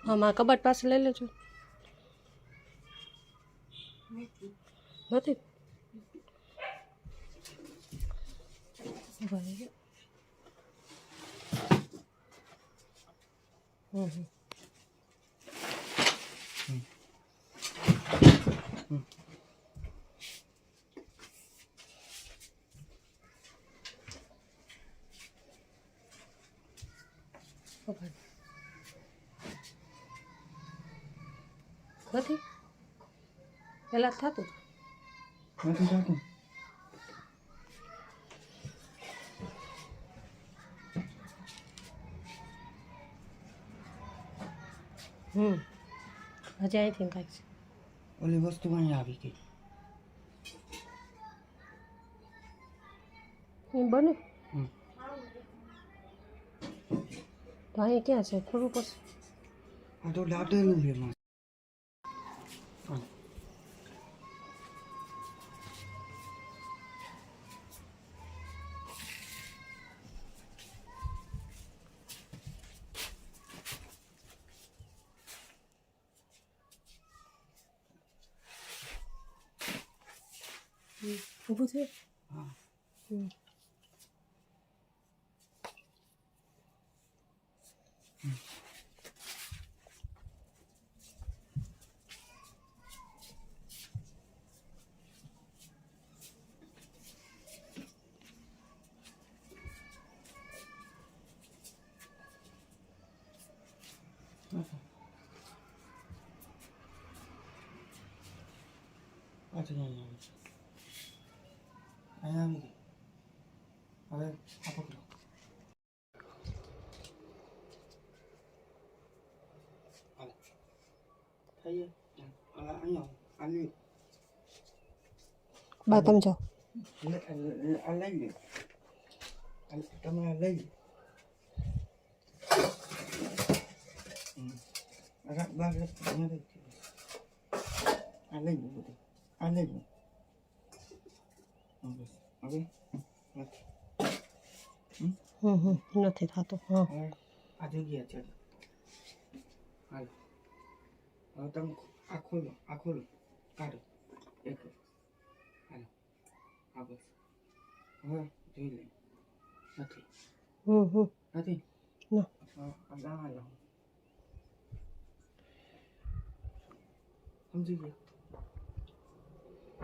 હા, મારા કબાટ પાસે લઈ લેજો. નથી નથી પેલા થતું. નથી થતું. હજી અહીંથી થાય છે. ઓલી વસ્તુ અહીં આવી ગઈ. બને તો અહીંયા ક્યાં છે ખોલવું પડશે. આ તો દાટેલું છે માં. ઊભું છે. હા. પાછી અહીં આવી છે. અહીં આવી ગઈ. હવે આ પકડો. હાલો થઈએ. અહીંયા આની બા તમે જાઓ. આ લઈ લે. તમે આ લઈ લે. બાર આ લઈ લો બધું. આ લઈ લો. હવે નથી થતું. હા, આ જગ્યા છે. હાલો હવે તમે આ ખોલો કાઢો એક. હાલો આ બસ હવે જોઈ લે નથી નથી ના આ દાવા લાવ સમજી ગયો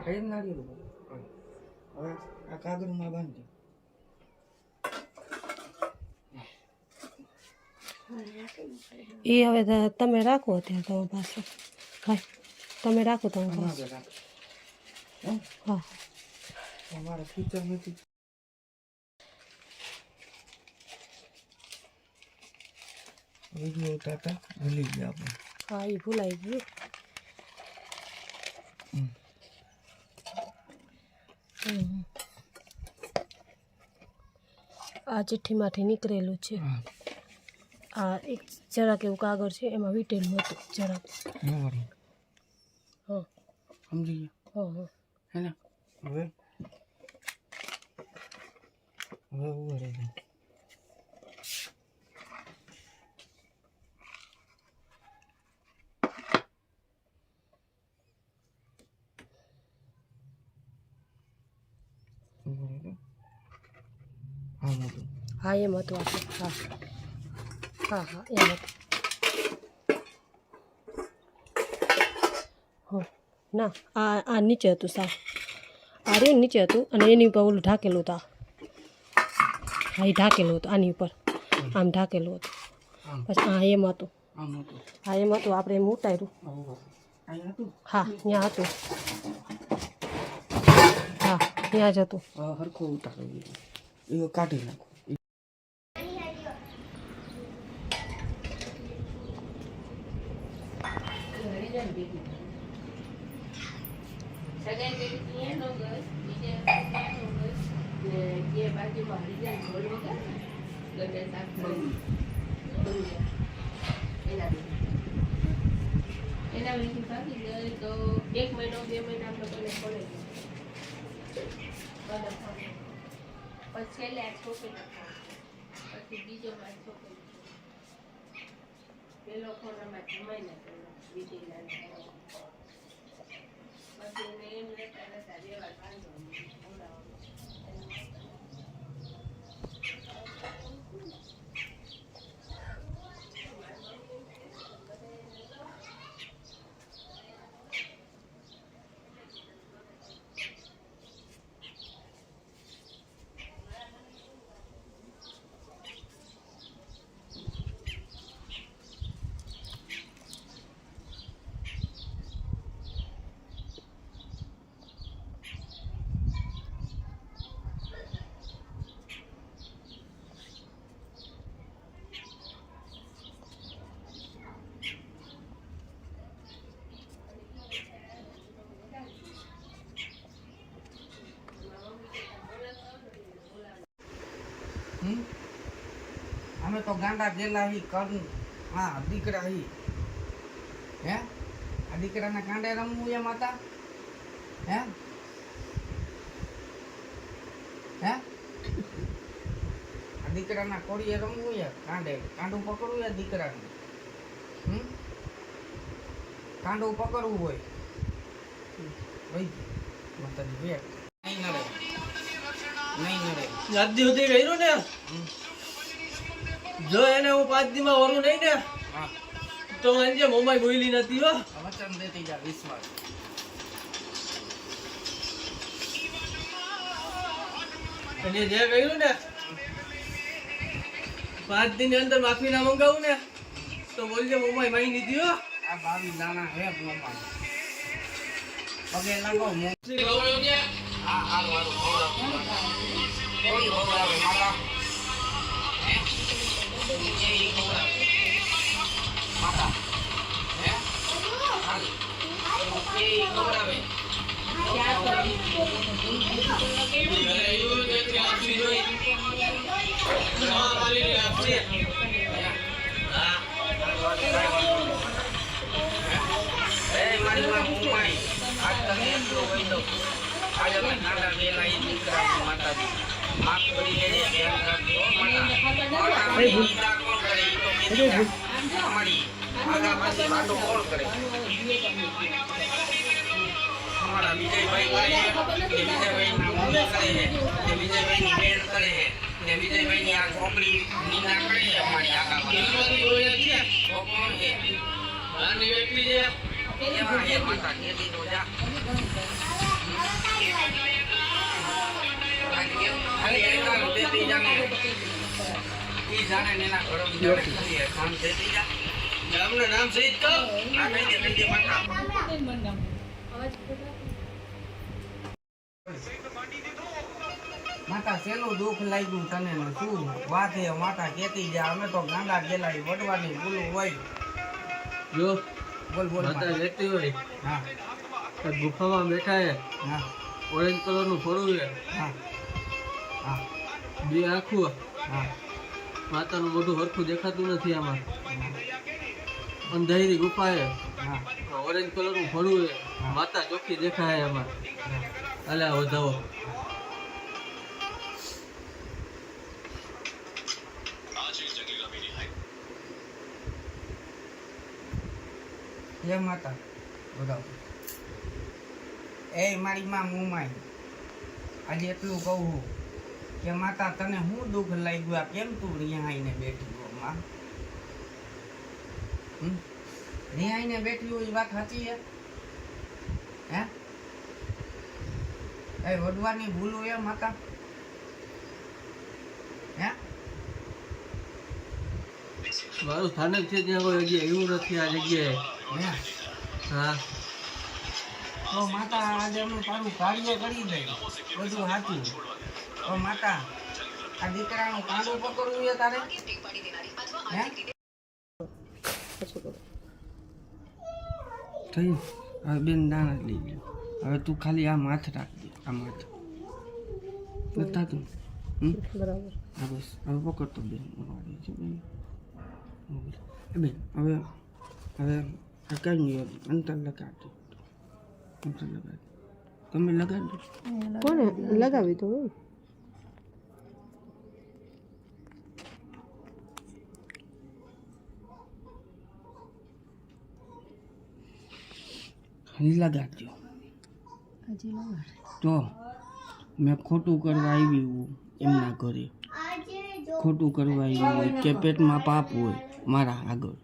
કઈ નારિયેળ હવે આ કાગળમાં બાંધી એ હવે તમે રાખો અત્યારે તમારી પાસે ભાઈ તમે રાખો તમારી પાસે હા અમારા ફ્યુચરમાંથી વિડીયો ઉતારતા ભૂલી ગયા આપણે હા એ ભૂલાઈ ગયું આ ચિઠ્ઠીમાંથી નીકળેલું છે આ એક જરાક એવું કાગળ છે એમાં વીટેલું હતું જરાક હા સમજી ગયા હા હે ને હવે ઉભો રહેજો હા એમ હતું આપણે હા હા હા એમ હતું હા ના આ નીચે હતું સા આ રહ્યું નીચે હતું અને એની ઉપર ઓલું ઢાંકેલું હતું હા એ ઢાંકેલું હતું આની ઉપર આમ ઢાંકેલું હતું પછી હા એમ હતું હા એમ હતું આપણે એમ ઉતાર્યું હા ત્યાં હતું હા ત્યાં જ હતું હરખો ઉતારો એ કાઢી નાખો એના વિશે બાકી જાય તો 1 મહિનો 2 મહિના આપણે પડે પછી છેલ્લે આ છોકરી પછી બીજો માર છોકરી પેલો ફોન અમારે જમાઈ ને બીજી પછી એને એમ રહેતા રહેવા કાંધો અમે તો ગાંડા ગેલા હી કર હા દીકરા હી હે આ દીકરાના ગાંડે રમવું એ માતા હે હે આ દીકરાના કોળીએ રમવું એ કાંડું પકડવું એ દીકરાને કાંડું પકડવું હોય ભાઈ માતાજી બે નહીં નડે નહીં નડે ગાદી સુધી કર્યું ને જો એને હું 5 દીમાં વરું નહીં ને તો એને મોમાઈ બોલી નથી હો વચન દેતી જા વિશ્વાસ અને જે કર્યું ને 5 દિન ની અંદર માફી ના મંગાવું ને તો બોલજે મોમાઈ માઈ નથી હો આ 22 દાણા હે મોમાં પગે લાગો મો હા હા મારું કોણ બોલાવે મારા માતા હે હાલ એ બોલાવે વિજયભાઈ કરે છે ને વિજયભાઈની આ છોકરી નિંદા કરે છે અમારી આગામાં. તો કોણ છે? આની એકલી છે. એમાં એ માતા કહેતી તો જા. ખાલી એકાનું દેતી જાને. ઈ જાણે ને એના ઘરોની જાણે ખાલી કામ દેતી જા. ગામનું નામ સહિત કહો. આ કહી દે માતા. માતા શેનું દુઃખ લાગ્યું તને ને શું વાત એ માતા કેતી જા. અમે તો ગાંડા ગયેલા વડવાની ભૂલું હોય. જો બોલ બોલ માતા માતા. રહેતી હોય હા આ ગુફામાં બેઠા છે. હા ઓરેન્જ કલરનું ફળું છે. હા હા બે આખું. હા માતાનું મોઢું હરખું દેખાતું નથી આમાં. અંધારી ગુફા છે. હા ઓરેન્જ કલરનું ફળું છે. માતા ચોખ્ખી દેખાય એમાં. અલ્યા વધાવો. જય માતા બરાબર. એ મારી માં મુમાઈ આજે એટલું કહું છું કે માતા તને શું દુઃખ લાગ્યું? આ કેમ તું રિહાઈને બેઠી હો માં? રિહાઈને બેઠી હોય એ વાત સાચી છે? હે એ વડવાની ભૂલું એ માતા? હે મારું સ્થાનક છે ત્યાં કોઈ જગ્યાએ એવું નથી આ જગ્યાએ. હે હા તો માતા આજે અમે તારું કાર્ય કરી દઈ બધું સાચું. તો માતા આ દીકરાનું કાંડું પકડવું છે તારે? હે થયું હવે બેન દાણા લઈ લ્યો. હવે તું ખાલી આ માથ રાખજે. આ માથ બધા તું બરાબર. હા બસ હવે પકડતો બેન. છે બેન બેન હવે હવે આ કઈ નહીં અંતર લગાડજો. અંતર લગાડજો. તમે લગાડજો. કોને લગાવી તો હોય. લગાડજો. તો મેં ખોટું કરવા આવી હું એમના ઘરે. ખોટું કરવા આવી હોય કે પેટમાં પાપ હોય મારા આગળ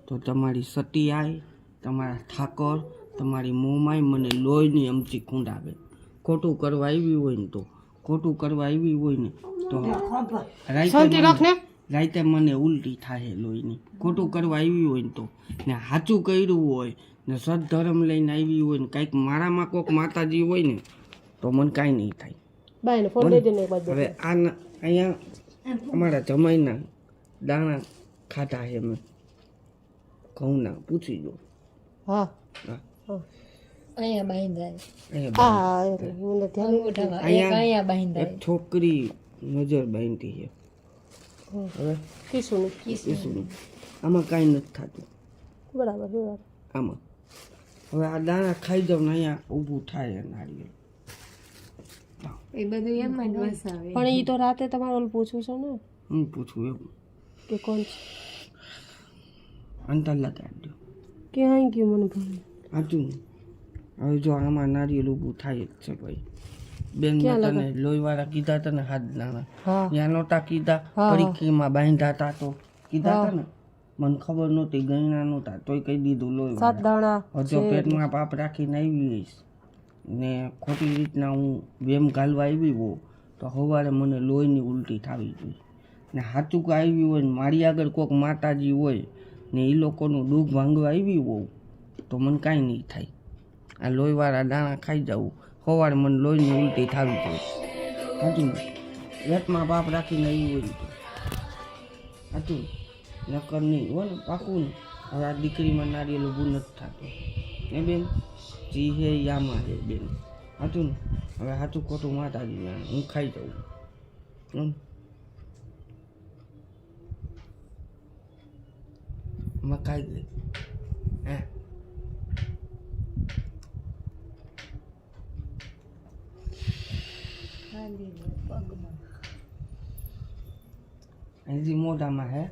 તો તમારી સતી આય, તમારા ઠાકોર, તમારી મોમાય મને લોહીની અમચી ખૂંડાવે. ખોટું કરવા આવી હોય ને તો ખોટું કરવા આવી હોય ને તો રાતે મને ઉલટી થાય લોહીની. ખોટું કરવા આવી હોય ને તો ને સાચું કર્યું હોય ને સદધર્મ લઈને આવી હોય ને કાંઈક મારામાં કોઈક માતાજી હોય ને તો મને કાંઈ નહીં થાય. બાઈને ફોન દેજો ને એક બાજુ. હવે આ અહીંયા અમારા જમાઈના દાણા ખાધા છે મેં ઘઉંના. પૂછી જો. હા હા અહીંયા બાંધાય અહીંયા હા એટલે મને ધ્યાન અહીંયા એક છોકરી નજર બાંધી છે. હવે કીશું કીશું આમાં કાંઈ નથી થતું. બરાબર બરાબર. આમાં હવે આ દાણા ખાઈ જાવ ને અહીંયા ઊભું થાય નાળિયેર. એ બધું એમ જ વસાવે. પણ એ તો રાતે તમારે ઓલું પૂછવું છે ને હું પૂછું એમ કે કોણ છે અંતર લગાડજો. ક્યાં ગયું મને ભાઈ. સાચું હવે જો આમાં નારિયેલ ઊભું થાય જ છે ભાઈ. બેન ક્યાં મેં તને લોહીવાળા કીધા હતા ને હાથ દાણા હા ત્યાં નહોતા કીધા? હા. પરીક્ષીમાં બાંધ્યા હતા તો કીધા હતા ને. મને ખબર નહોતી ગયણા નહોતા તોય કહી દીધું 7 લોહીવાળા. દાણા હજો પેટમાં પાપ રાખીને આવી હોઈશ ને ખોટી રીતના હું વેમ ઘાલવા આવી હોઉં તો સવારે મને લોહીની ઉલટી થવી જોઈએ. ને સાચું કે આવી હોય ને મારી આગળ કોઈક માતાજી હોય ને એ લોકોનું દુઃખ ભાંગવા આવી હોઉં તો મને કાંઈ નહીં થાય. આ લોહીવાળા દાણા ખાઈ જવું સવારે મને લોહીની ઉલટી થવી જોઈએ. સાચું પેટમાં પાપ રાખીને આવી હોય તો સાચું નકર નહીં હોય ને પાકું ને. હવે આ દીકરીમાં નારિયેલ ઊભું નથી થતું ને બેન. જી હે યામાં હે બેન. સાચું ને હવે સાચું ખોટું માતાજી હું ખાઈ જાઉં. મેં ખાઈ ગઈ હે અહીંથી મોઢામાં હે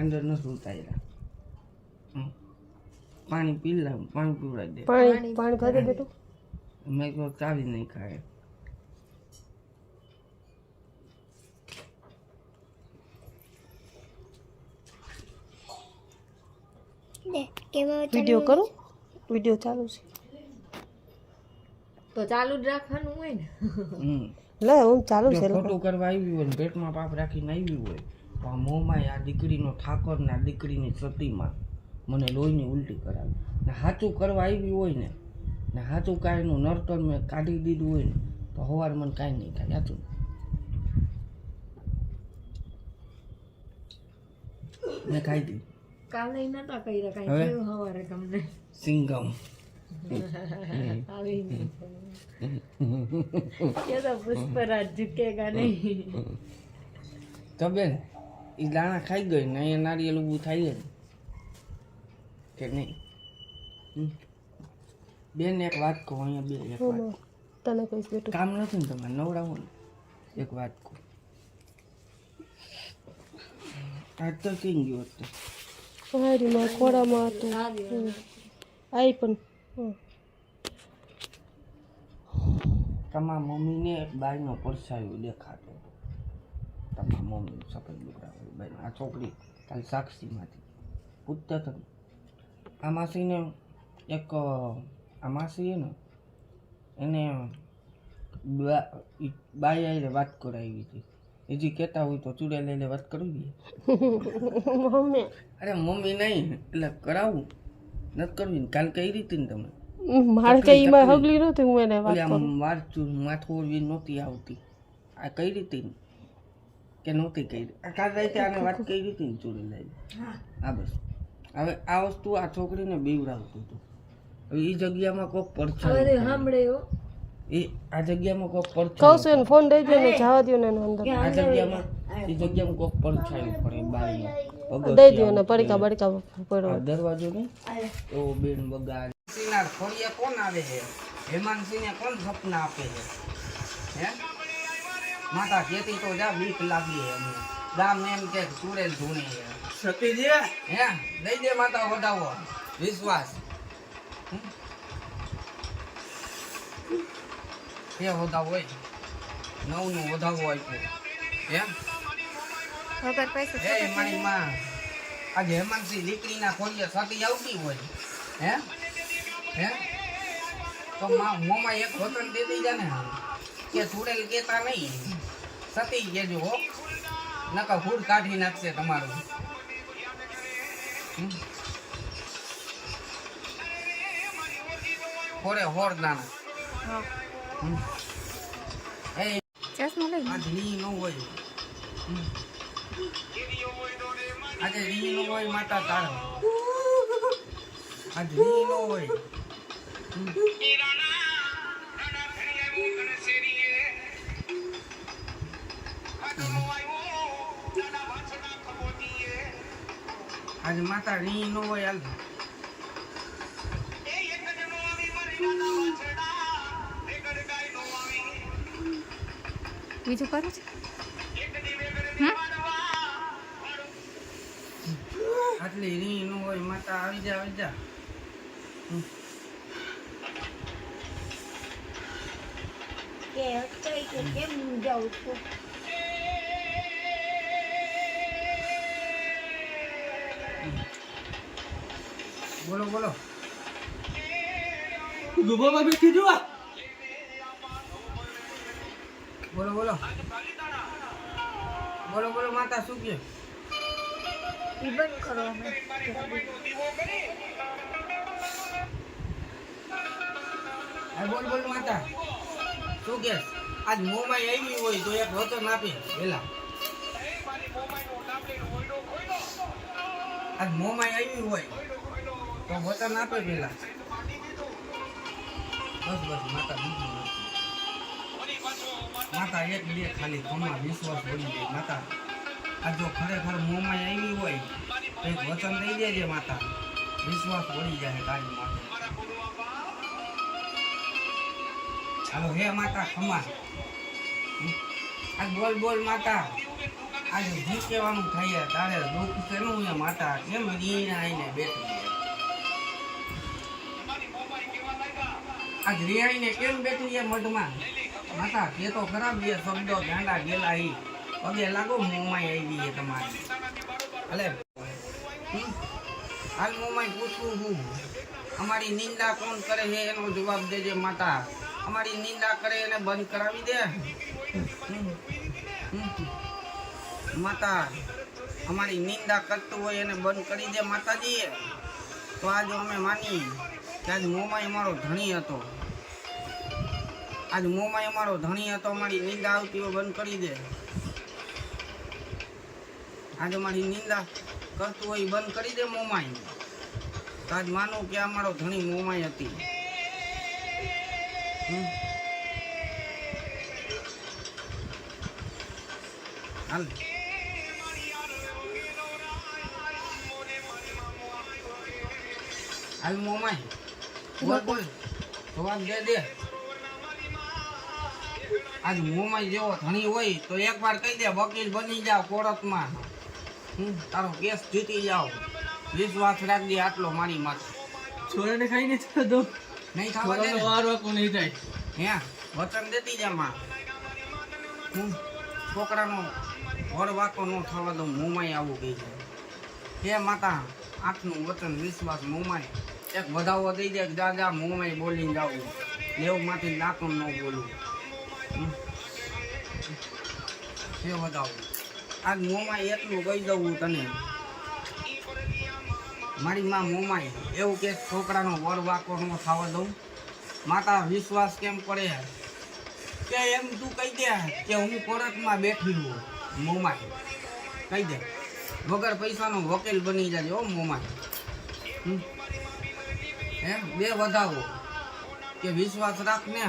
અંદર નથી ઉતાર્યા. પાણી પી લે પાણી પીવડાવી દે. પાણી પાણી ભરી દે બેટું. મેં તો ચાવી નહીં ખાય. વિડીયો કરું, વિડીયો ચાલુ છે તો ચાલુ જ રાખવાનું હોય ને. લે હું ચાલુ છે. ખોટું કરવા આવી હોય ને પેટમાં પાપ રાખીને આવી હોય તો આ મોંમાં આ દીકરીનો ઠાકોર ને આ દીકરીની સતીમાં મને લોહીની ઉલટી કરાવી ને સાચું કરવા આવી હોય ને સાચું કાંઈનું નર્તન મેં કાઢી દીધું હોય ને તો સવારે મને કાંઈ નહીં થાય. સાચું મેં ખાઈ દીધું. કાલે નતા કર્યા કાંઈ થયું હવારે તમને સિંગમ આવી કે તો પુષ્પરાજ ઝુકેગા નહીં. તો બેન એ દાણા ખાઈ ગઈ ને અહીંયા નારિયેળ ઊભું થાય ને કે નહીં? બેન એક વાત કહું અહીંયા બે એક વાત તને કહીશ બેટું, કામ નથી ને તમારે નવડાવો ને એક વાત કહું. આજ તો કઈ ગયો હતો હારીમાં ખોડામાં હતું આવી પણ તમારા મમ્મીને એક બાઈનો પરસાયો દેખાતો હતો. તમારા મમ્મી સફેદ લુગડા બાઈ આ છોકરી કાલે સાક્ષીમાંથી પૂછતા હતા આ માસીને એક આ માસી ને એને બાઈ આવીને વાત કરાવી હતી. હજી કહેતા હોય તો ચૂડે લઈને વાત કરવી. મમ્મી અરે મમ્મી નહીં એટલે કરાવું નથી કરવી ને કાલ કઈ રીતે ને તમે મારે કઈ એમાં હગલી નહોતી, હું એને વાત કરું. માથું નહોતી આવતી આ કઈ રીતે કે નહોતી કઈ કાલ રાતે આને વાત કઈ રીતે ને ચૂડી લઈ. હા બસ હવે આ વસ્તુ આ છોકરીને બીવડાવતું હતું. હવે એ જગ્યામાં કોઈક પડછાયો સાંભળે એ આ જગ્યામાં કોઈક કહું પડછાયો છું એને ફોન દઈ દો ને જવા દો ને એને અંદર આ જગ્યામાં એ જગ્યામાં કોઈક પડછાયો પડે બારીમાં દઈ દો ને પડીકા બડીકા પડો. આ દરવાજો નહીં એવો બેન બગાડ સિનાર ખોડિયા કોણ આવે છે? હેમાંતસિંહને કોણ સપના આપે છે? હે માતા કહેતી તો જા બીક લાગી છે અમને. ગામ એમ કે ચૂડેલ ધૂણી છે. સતીજી હે દઈ દે માતા વધાવો વિશ્વાસ કે વધાવો હોય નવનું વધાવો આપ્યું એમ હે મારી માં આજે હેમાંતસિંહ દીકરીના ખોડિયા સતી આવતી હોય હે હે તો મોમાં એક વતન દે દીધા ને કે ચૂડેલ કેતા નહીં સતી કેજો હો નકા ફૂડ કાઢી નાખશે તમારું. હોરે હોર દાણા એ આજ રી નો હોય આજે રી નો હોય માતા તારો આજ રી નો હોય. આજે માતા રી નો હોય હાલ બીજું કરો છો આટલી રી નો હોય માતા આવી જા આવી જા. કે અત્યારે કે કેમ જાઉં છું? બોલો બોલો ગુફામાં બેઠી જો બોલો બોલો બોલો બોલો માતા શું કે ઈ બંધ કરો અમે. બોલ બોલ માતા શું કે આજ મોમાં આવી હોય તો એક વચન આપે પેલા આજ મોમાં આવી હોય તો વચન આપે પેલા બસ બસ માતા બીજું નથી. માતા એક બે ખાલી તમારા વિશ્વાસ બની જાય માતા આ જો ખરેખર મોમાં આવી હોય તો એક વચન દઈ દેજે માતા વિશ્વાસ બની જાય તારી માટે. હાલો હે માતા ખમા આજ બોલ બોલ માતા આજે જી કહેવાનું થાય તારે દુઃખ કેનું હે માતા કેમ રીને આવીને બેઠી આજ રિયાઈને કેમ બેઠી છે મઢમાં માતા કે તો ખરાબ એ શબ્દો ગાંડા ગયેલા ઈ પગે લાગો મોંમાં આવી છે તમારે અલે હાલ મોમાઈ પૂછવું હું અમારી નિંદા કોણ કરે છે એનો જવાબ દેજે માતા. અમારી નિંદા કરે એને બંધ કરાવી દે માતા. અમારી નિંદા કરતું હોય એને બંધ કરી દે માતાજી. તો આજ અમે માની કે આજ મોમાઈ અમારો ધણી હતો. આજ મોમાઈ અમારો ધણી હતો. અમારી નિંદા આવતી હોય બંધ કરી દે. આજ અમારી નિંદા કરતું હોય બંધ કરી દે મોમાઈ. તો આજ માનું કે અમારો ધણી મોમાઈ હતી. હાલ હાલ મોમાઈ બોલ બોલ જવાબ દે. આજ મોમાઈ જેવો ધણી હોય તો એકવાર કહી દે વકીલ બની જાવ કોર્ટમાં. તારો કેસ જીતી જાવ. વિશ્વાસ રાખજે આટલો મારી માથે. છોરાને ખાઈને થતો દો નહીં થવા દે ને. વાર વાકો નહીં થાય. હે વચન દેતી જા માં. છોકરાનો વર વાકો ન થવા દઉં. મોમાઈ આવું કહી જાય. હે માતા આઠનું વચન વિશ્વાસ મોમાઈ એક વધાવો દઈ દે. દાદા મોમાઈ બોલીને જાવું. લેવું માંથી નાખું ન બોલું. હે વધાવો આજ મોમાઈ એટલું કહી દઉં તને. મારી માં મોમાઈ એવું કે છોકરાનો વર વાકો ન થવા દઉં. માતા વિશ્વાસ કેમ પડે કે એમ તું કહી દે કે હું કોર્ટમાં બેઠી છું. મોમાઈ કહી દે વગર પૈસાનો વકીલ બની જાય હો મોમાઈ. હે બે વધાવો કે વિશ્વાસ રાખ ને.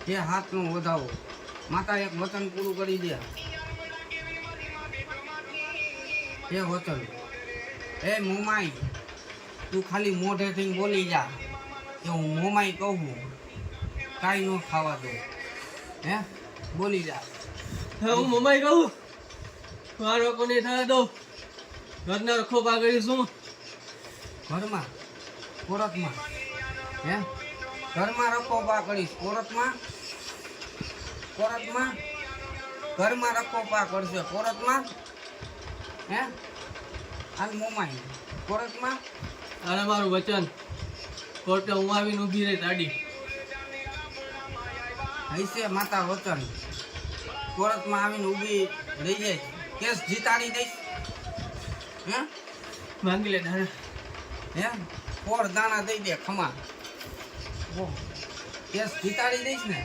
હે હાથનો વધાવો. માતા એક વચન પૂરું કરી દે. હે વચન એ મોમાઈ તું ખાલી મોઢેથી બોલી જા કે હું મોમાઈ કહું કાંઈ ન ખાવા દઉં. હે બોલી જા. હા હું મોમાઈ કહું વાર વાકો નહીં થવા દો. ઘરના ખોબા કરીશું ઘરમાં કોર્ટમાં. હે ઘરમાં રખોપા કરીશ કોર્ટમાં. કોર્ટમાં ઘરમાં રખોપા કરશે કોર્ટમાં. હે હાલ મોમાઈ કોર્ટમાં. અને મારું વચન કોર્ટે હું આવીને ઊભી રહી તાડી. હૈસે માતા વચન કોર્ટમાં આવીને ઊભી રહી જાય. કેસ જીતાડી દઈશ. હે માંગી લે દાણા. હે 4 દાણા દઈ દે ખમા. કેસ જીતાડી દઈશ ને.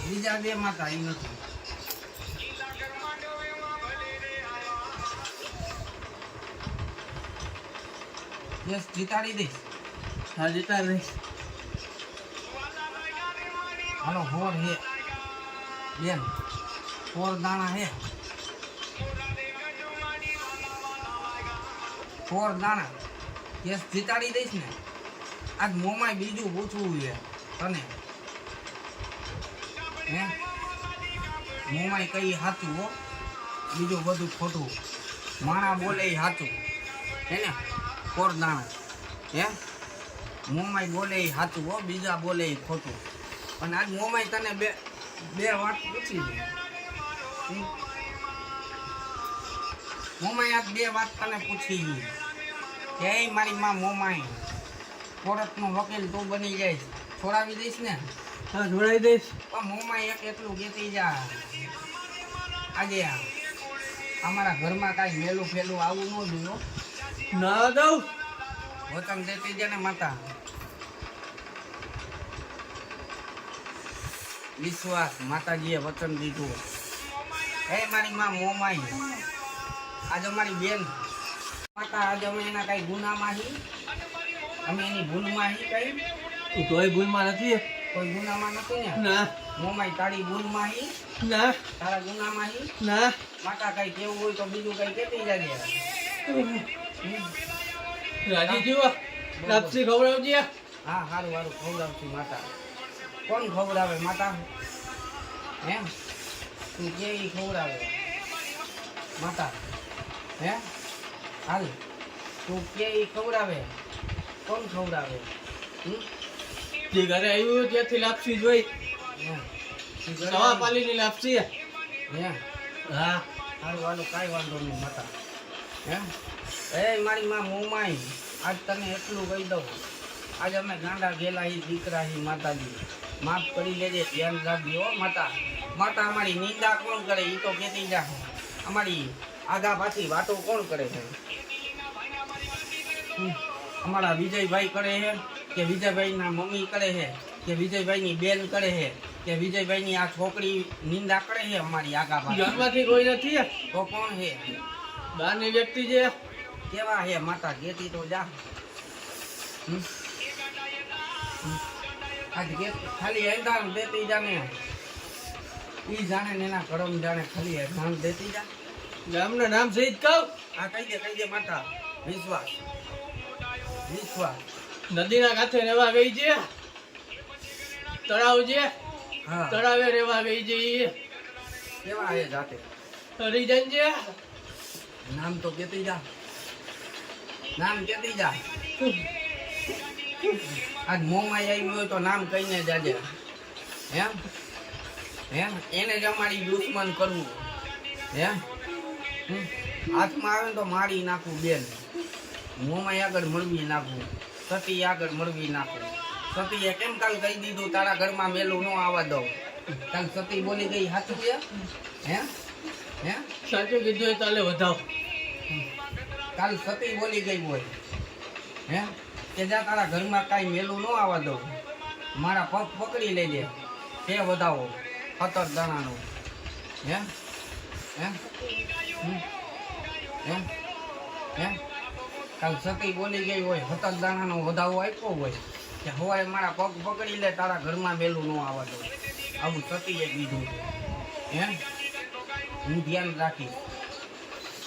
બીજા બે માતા એ નથી. કેસ જીતાડી દઈશ. હા જતા રહીશ. હાલો 4 હે બેન 4 દાણા હે. 4 દાણા કેસ જીતાડી દઈશ ને. આજ મોમાય બીજું પૂછવું છે તને. હે મોમાય કઈ સાચું હો. બીજું બધું ખોટું. માણા બોલે એ સાચું. હે ને 4 દાણા. હે મોમાય બોલે એ સાચું હો. બીજા બોલે એ ખોટું. અને આજ મોમાય તને બે વાત પૂછી છે. મોમાય આજ 2 વાત તને પૂછી કે મારી માં મોમાય કોર્ટનો વકીલ તું બની જઈશ. છોડાવી દઈશ ને. હા જોડાઈ દઈશ. પણ મોમાય એક એટલું કહેતી જા આજે અમારા ઘરમાં કાંઈ મેલું ફેલું આવું ન જોયું. ના દઉં વચન દેતી છે ને માતા. વિશ્વાસ માતાજીએ વચન દીધું. હે મારી માં મોમાઈ આજે અમારી બેન માતા આજે અમે એના કઈ ગુનામાં હી. અમે એની ભૂલમાં હી કઈ. તું તોય ભૂલમાં નથી. કોઈ ગુનામાં નથી ને. ના મોમાઈ તારી ભૂલમાં હી. ના તારા ગુનામાં હી. ના માતા કઈ કેવું હોય તો બીજું કઈ કેતી જાય. રાજી જીવા લાપસી ખવડાવજે. હા સારું સારું ખવડાવશું માતા. કોણ ખવડાવે માતા. હે તું કે ઈ ખવડાવે માતા. હે હાલ તું કે ઈ ખવડાવે. કોણ ખવડાવે. જે ઘરે આવ્યું ત્યાંથી લાપસી જોઈ. હે તું ઘરે સવા પાલીની લાપસી. હે હા સારું હાલો કાંઈ વાંધો નહીં માતા હે એ મારી માં મોમાઈ આજ તને એટલું કહી દઉં આજે અમે ગાંડા ગયેલા હી દીકરા હી માતાજી માફ કરી લેજે ધ્યાન રાખજો હો માતા માતા અમારી નિંદા કોણ કરે એ તો કહેતી જા અમારી આગા પાછી વાતો કોણ કરે છે અમારા વિજયભાઈ કરે છે કે વિજયભાઈના મમ્મી કરે છે કે વિજયભાઈની બેન કરે છે કે વિજયભાઈની આ છોકરી નિંદા કરે છે અમારી આગા પાછી ગામમાંથી કોઈ નથી તો કોણ છે બહારની વ્યક્તિ છે કેવા હે માતા ગેતી તો જા આજ ગેત ખાલી એંધાણ દેતી જાને ઈ જાણે ને એના કરમ જાણે ખાલી એંધાણ દેતી જા ગામનું નામ સહિત કહું આ કહી દે માતા વિશ્વાસ વિશ્વાસ નદીના કાંઠે રહેવા ગઈ છે તળાવ છે હા તળાવે રહેવા ગઈ છે ઈ. કેવા હે જાતે હરિજન છે નામ તો કેતી જા નામ કેતી જા આજ મોંમાં આવ્યું હોય તો નામ કહીને જાજે એમ એમ એને જ અમારી દુશ્મન કરવું એમ હાથમાં આવે ને તો મારી નાખવું બેન મોંમાં આગળ મળવી નાખવું સતી આગળ મળવી નાખવું સતીએ કેમ કાલ કહી દીધું તારા ઘરમાં મેલું ન આવવા દઉં કાલ સતી બોલી ગઈ સાચું છે હે હે સાચું કીધું એ તાલે વધાવ કાલ સતી બોલી ગઈ હોય હે કે જા તારા ઘરમાં કાંઈ મેલું ન આવવા દઉં મારા પગ પકડી લેજે તે વધાવો 17 દાણાનો હે હે હે હે કાલ સતી બોલી ગઈ હોય 17 દાણાનો વધાવો આપ્યો હોય કે હવારે મારા પગ પકડી લે તારા ઘરમાં મેલું ન આવવા દઉં આવું સતીએ કીધું હે હું ધ્યાન રાખીશ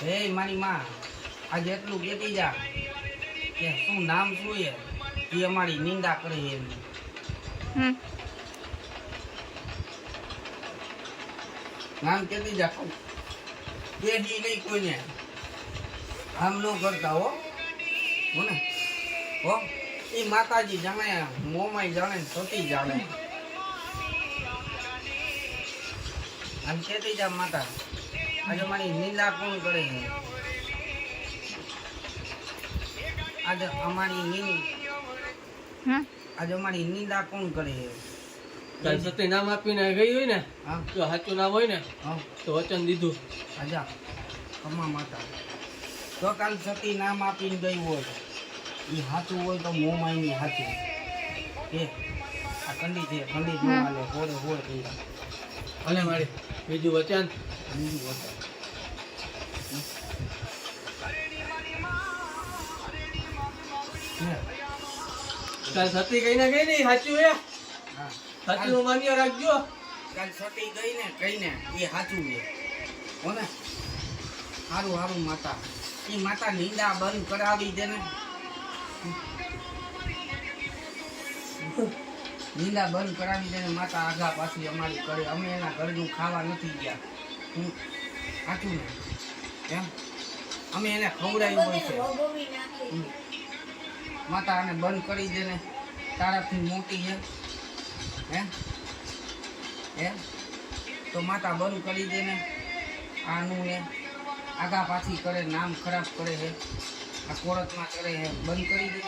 હે મારી માં આજે એટલું કહેતી જા કે શું નામ શું એ અમારી નિંદા કરે એની નામ કહેતી જા કે નહીં કોઈને આમ ન કરતા હો ને હો એ માતાજી જાણે મોમાઈ જાણે સતી જાણે આમ કહેતી જા માતા આજે મારી નિંદા કોણ કરે છે આજે અમારી નિંદા કોણ કરે છે કાલ સતી નામ આપીને ગઈ હોય ને હા તો સાચું નામ હોય ને હા તો વચન દીધું આજા કમા માતા તો કાલ સતી નામ આપીને ગઈ હોય એ સાચું હોય તો મોમાઈની સાચું કે આ કંડી છે કંડી ન હાલે હોડે હોય કંડા અને મારી બીજું વચન બીજું વચન કાલ સતી કઈ ના ગઈ ને ઈ સાચું હે હા સાચું માન્ય રાખજો કાલ સતી ગઈ ને કહીને એ સાચું છે હો ને સારું સારું માતા એ માતા નિંદા બંધ કરાવી દે ને નિંદા બંધ કરાવી દે ને માતા આગા પાછી અમારી કરે અમે એના ઘરનું ખાવા નથી ગયા સાચું ને એમ અમે એને ખવડાવ્યું હોય છે માતા આને બંધ કરી દે ને તારાથી મોટી છે હે તો માતા બંધ કરી દે ને આનું ને આગા પાછી કરે નામ ખરાબ કરે છે આ કોરતમાં કરે છે બંધ કરી દે